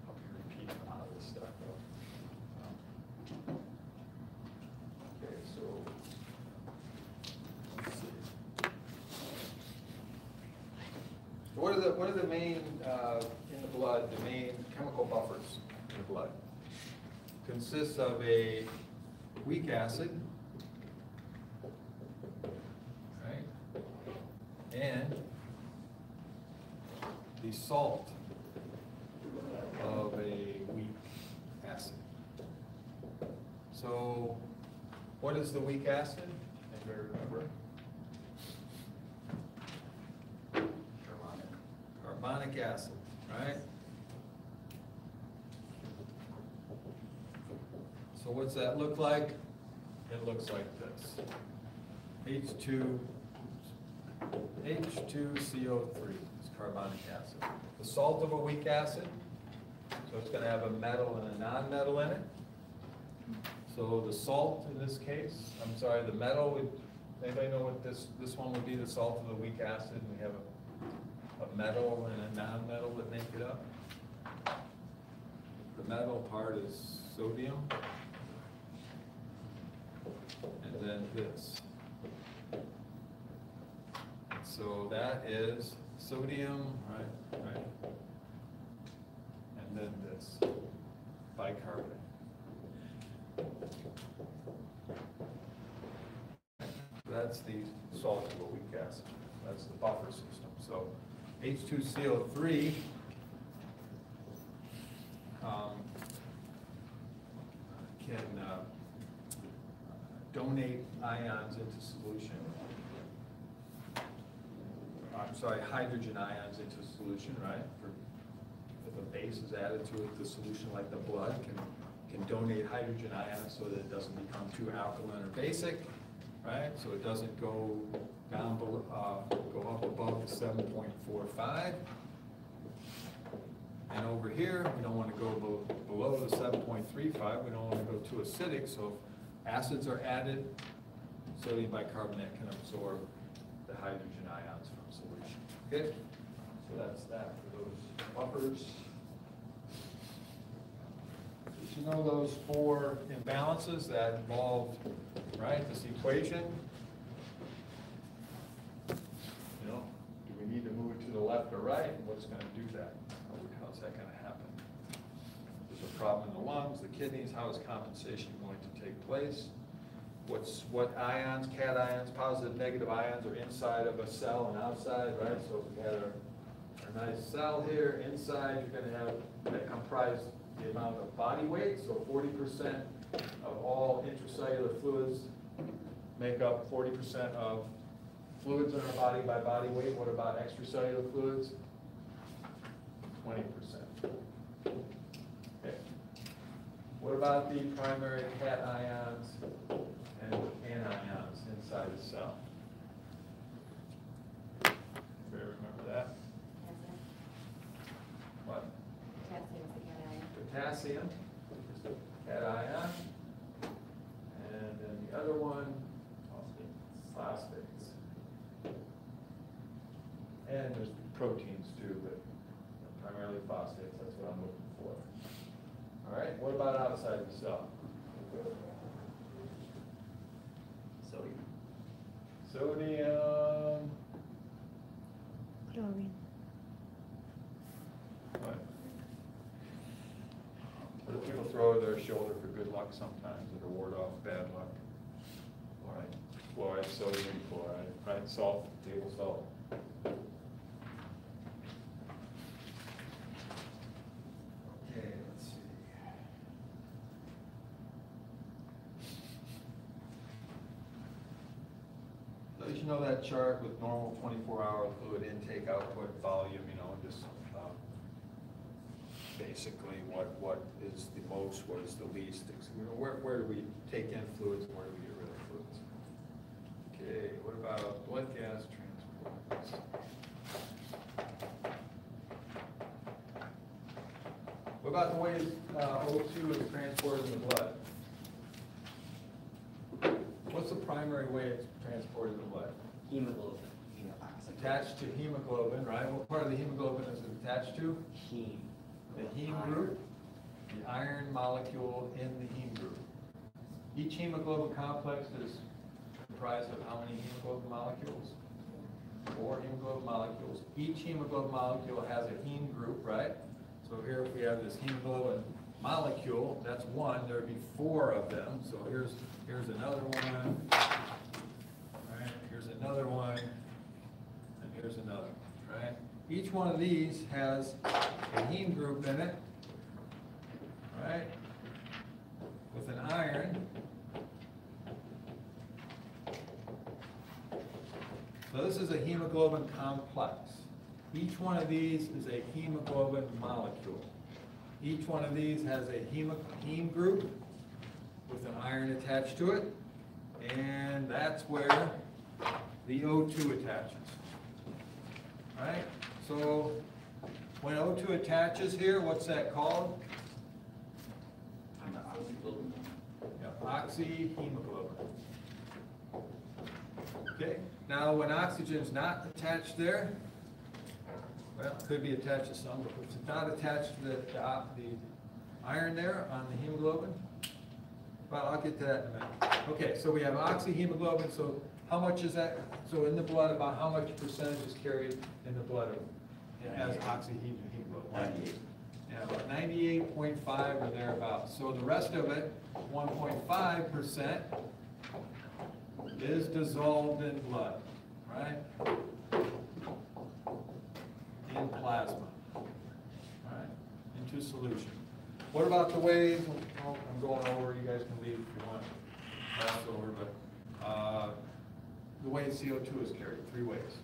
I'll be repeating a lot of this stuff though. Okay, so let's see. So what are the main in the blood? The main chemical buffers in the blood consists of a weak acid. And the salt of a weak acid. So, what is the weak acid? Anybody remember? Carbonic acid, right? So what's that look like? It looks like this. H2CO3 is carbonic acid. The salt of a weak acid, so it's going to have a metal and a non-metal in it. So the salt in this case, the metal would, anybody know what this one would be, the salt of the weak acid? We have a metal and a non-metal that make it up. The metal part is sodium. And then this. So that is sodium, right? And then this, bicarbonate. That's the salt of a weak acid. That's the buffer system. So H2CO3 can donate ions into solution. Hydrogen ions into solution, right? If a base is added to it, the solution, like the blood, can donate hydrogen ions so that it doesn't become too alkaline or basic, right? So it doesn't go down below, go up above the 7.45. And over here, we don't want to go below the 7.35. We don't want to go too acidic. So if acids are added, sodium bicarbonate can absorb the hydrogen ions from solution. Okay? So that's that for those buffers. Did you know those 4 imbalances that involve, right, this equation? You know, do we need to move it to the left or right? And what's going to do that over time? How's that gonna happen? There's a problem in the lungs, the kidneys, how is compensation going to take place? What ions, cations, positive, negative ions are inside of a cell and outside, right? So we had a nice cell here, inside you're gonna have, that comprise the amount of body weight, so 40% of all intracellular fluids make up 40% of fluids in our body by body weight. What about extracellular fluids? 20%. Okay. What about the primary cations and anions inside the cell? Everybody remember that? What? Potassium is the cation, and then the other one, phosphates. And there's proteins too, but primarily phosphates, that's what I'm looking for. All right, what about outside the cell? Sodium. Sodium. Chlorine. What? What do people throw over their shoulder for good luck sometimes, or to ward off bad luck? Fluoride. Fluoride, sodium chloride, right? Salt, table salt. Okay, let's see. So as you know that chart with normal 24-hour fluid intake, output, volume, you know, just basically what is the most, what is the least. You know, where do we take in fluids and where do we get rid of fluids? Okay, what about blood gas transport? What about the ways O2 is transported in the blood? What's the primary way it's transported in the blood? Hemoglobin. Attached to hemoglobin, right? What part of the hemoglobin is it attached to? Heme. The heme group, the iron molecule in the heme group. Each hemoglobin complex is comprised of how many hemoglobin molecules? 4 hemoglobin molecules. Each hemoglobin molecule has a heme group, right? So here if we have this hemoglobin molecule, that's one, there would be 4 of them. So here's another one, right? Here's another one, and here's another, right? Each one of these has a heme group in it, right? With an iron. So this is a hemoglobin complex. Each one of these is a hemoglobin molecule. Each one of these has a heme group with an iron attached to it, and that's where the O2 attaches, right? So when O2 attaches here, what's that called? Yeah, oxyhemoglobin. Okay, now when oxygen's not attached there, well, it could be attached to some, but if it's not attached to the iron there on the hemoglobin, well, I'll get to that in a minute. Okay, so we have oxyhemoglobin, so how much is that? So in the blood, about how much percentage is carried in the blood? It has oxyhemoglobin. 98. Yeah, about 98.5 or thereabouts. So the rest of it, 1.5%, is dissolved in blood, right? In plasma, right? Into solution. What about the ways, oh, I'm going over, you guys can leave if you want, pass over, but the way CO2 is carried, 3 ways.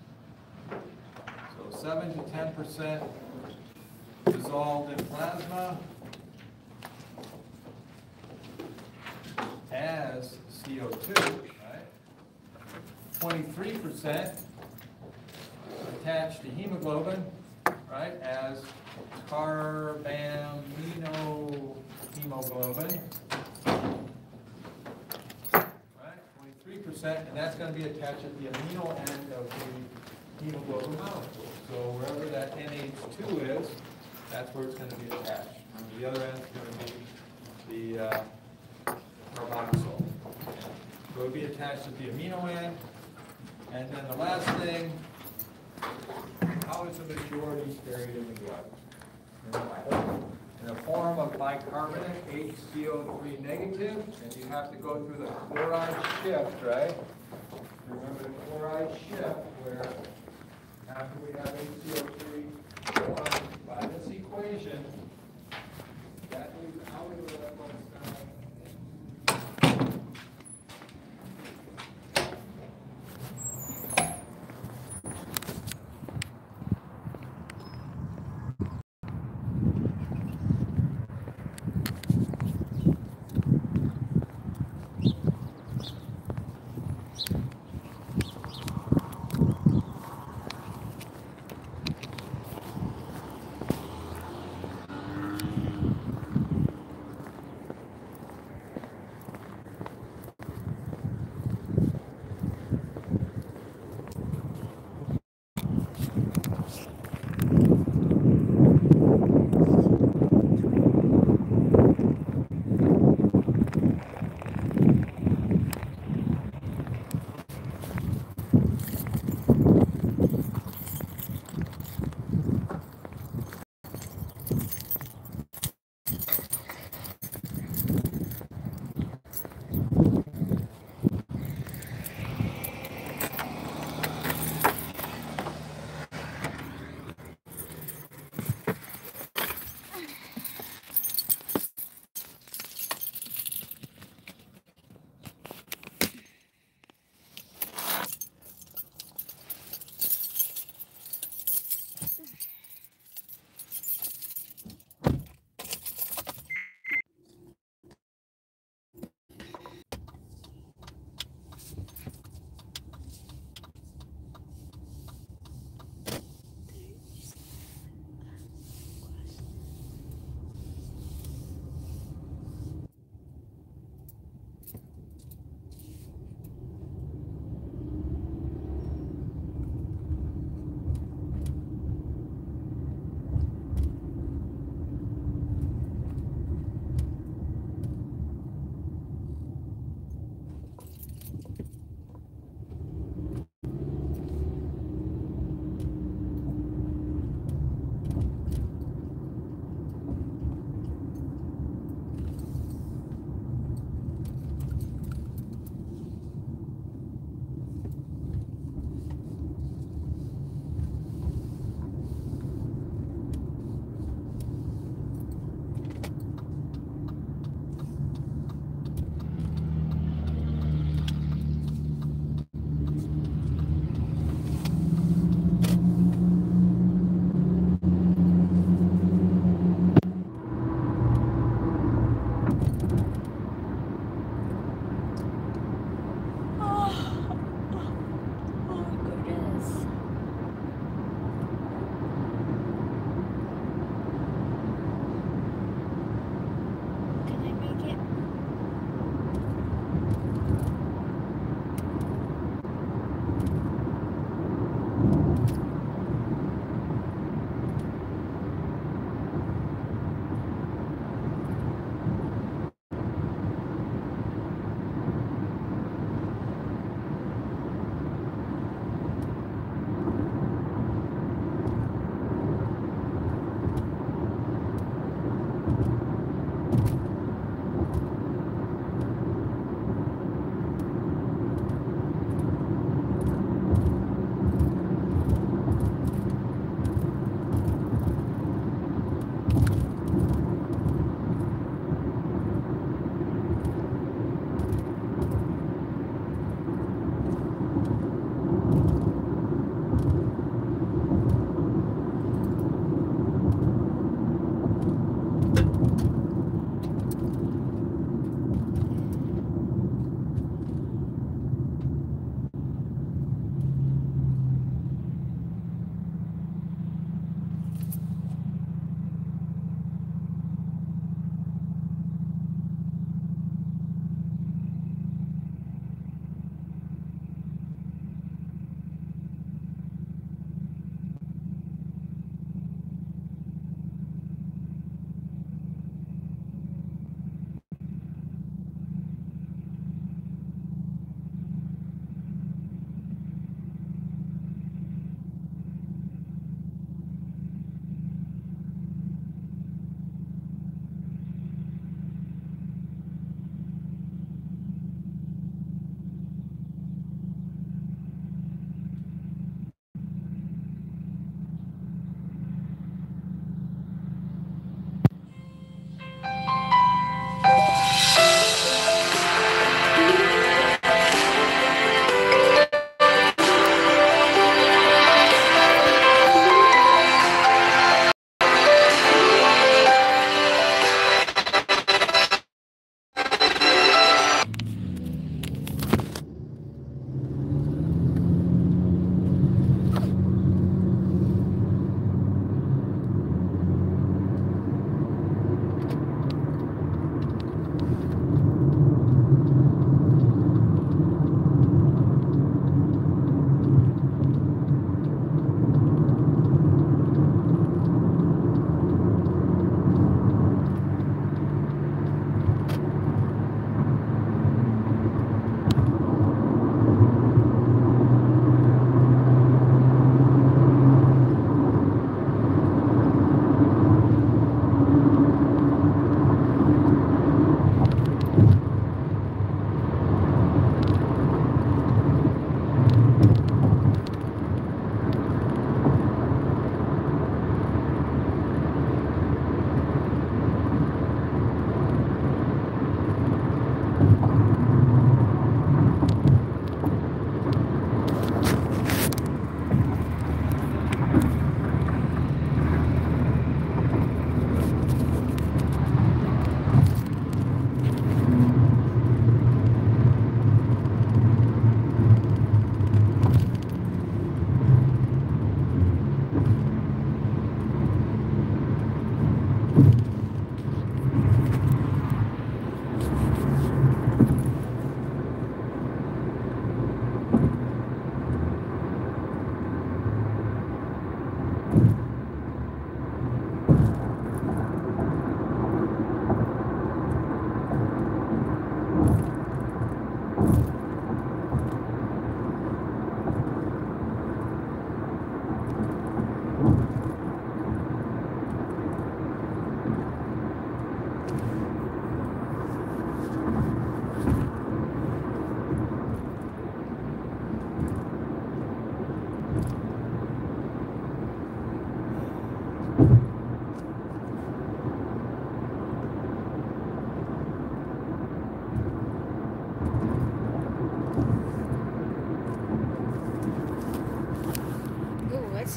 So 7 to 10% dissolved in plasma as CO2, right? 23% attached to hemoglobin, right, as carbaminohemoglobin, right, 23%, and that's going to be attached at the amino end of the hemoglobin molecule. So wherever that NH2 is, that's where it's going to be attached. And the other end is going to be the carboxyl. So it'll be attached at the amino end. And then the last thing, how is the majority carried in the blood? in the form of bicarbonate, HCO3 negative, and you have to go through the chloride shift, right? Remember the chloride shift where after we have HCO3 go on by this equation, that is how we would have what's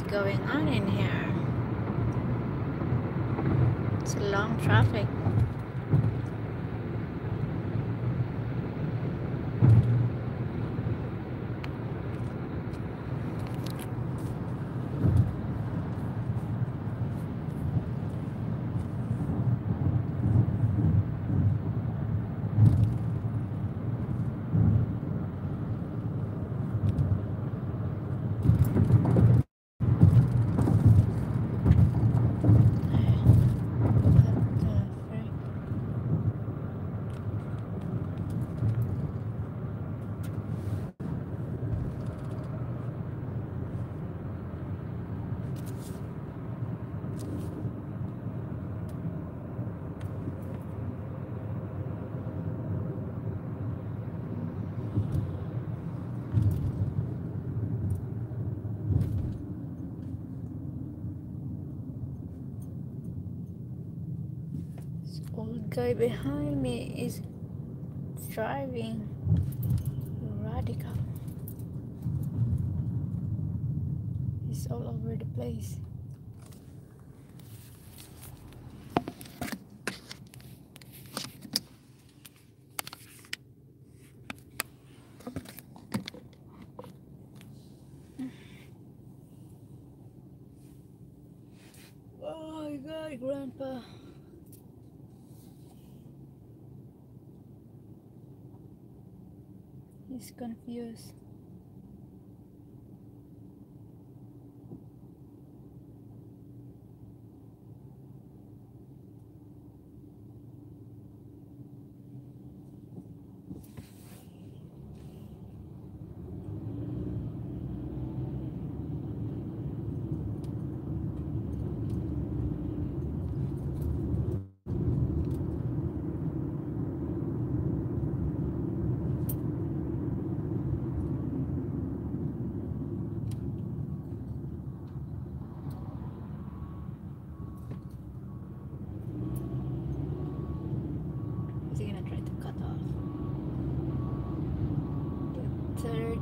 going on in here? It's a long traffic. Old guy behind me is driving radical. He's all over the place. Oh my God, Grandpa. He's confused. Is he gonna try to cut off the third?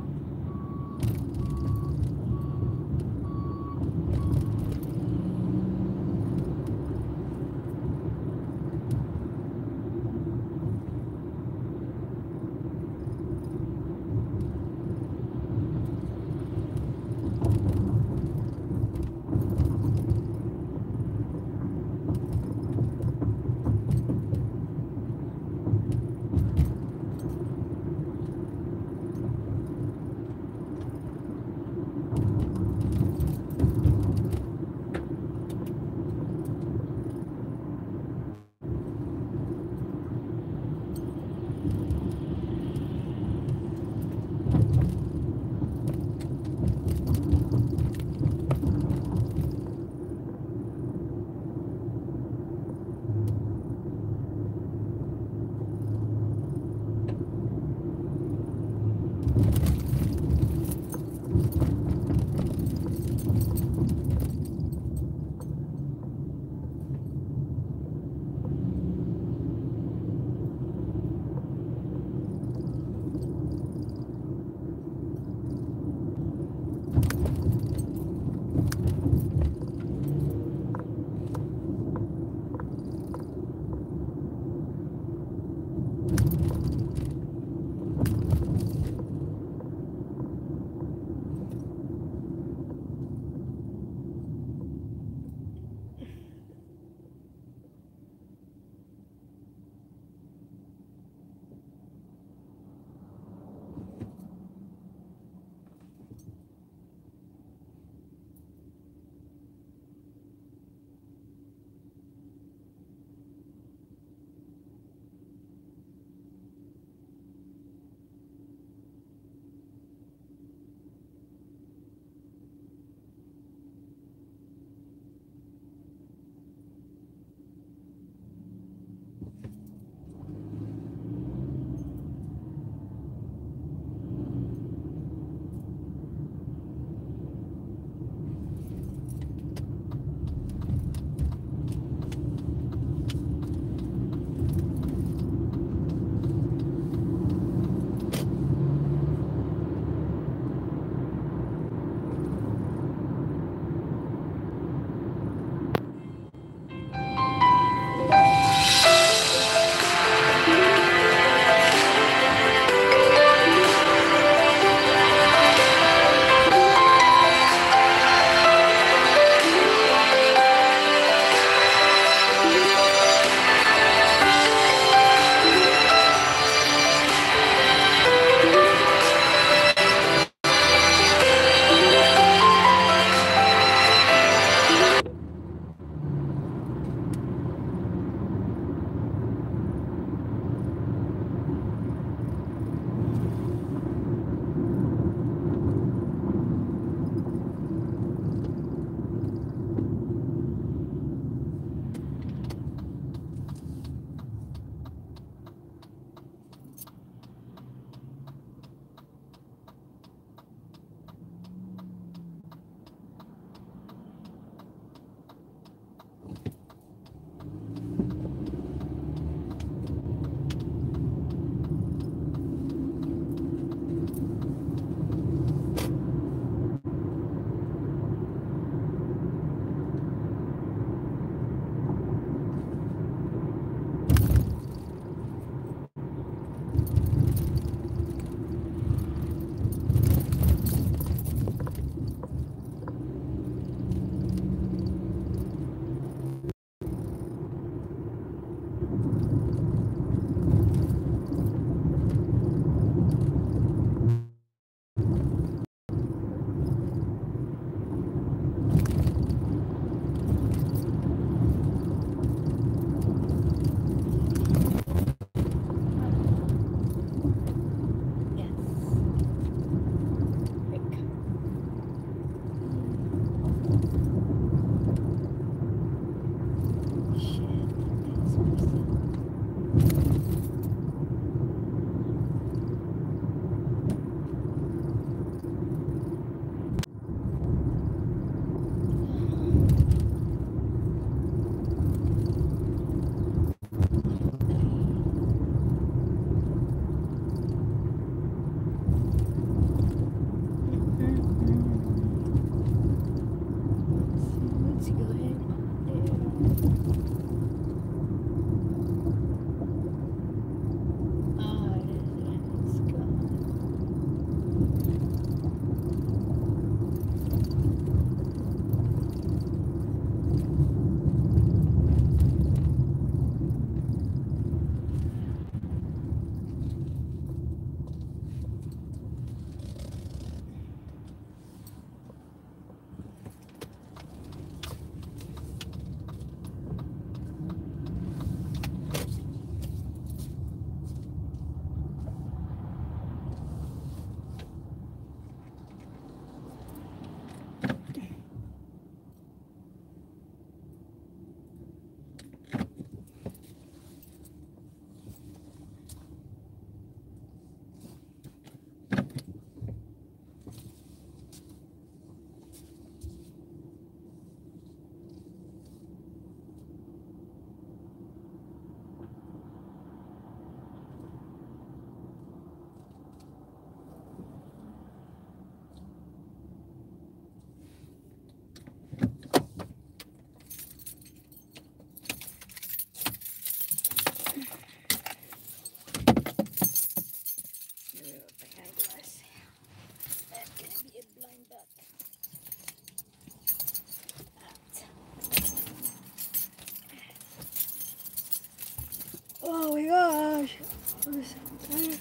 gosh. I'm so tired.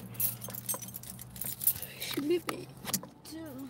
She beat me too.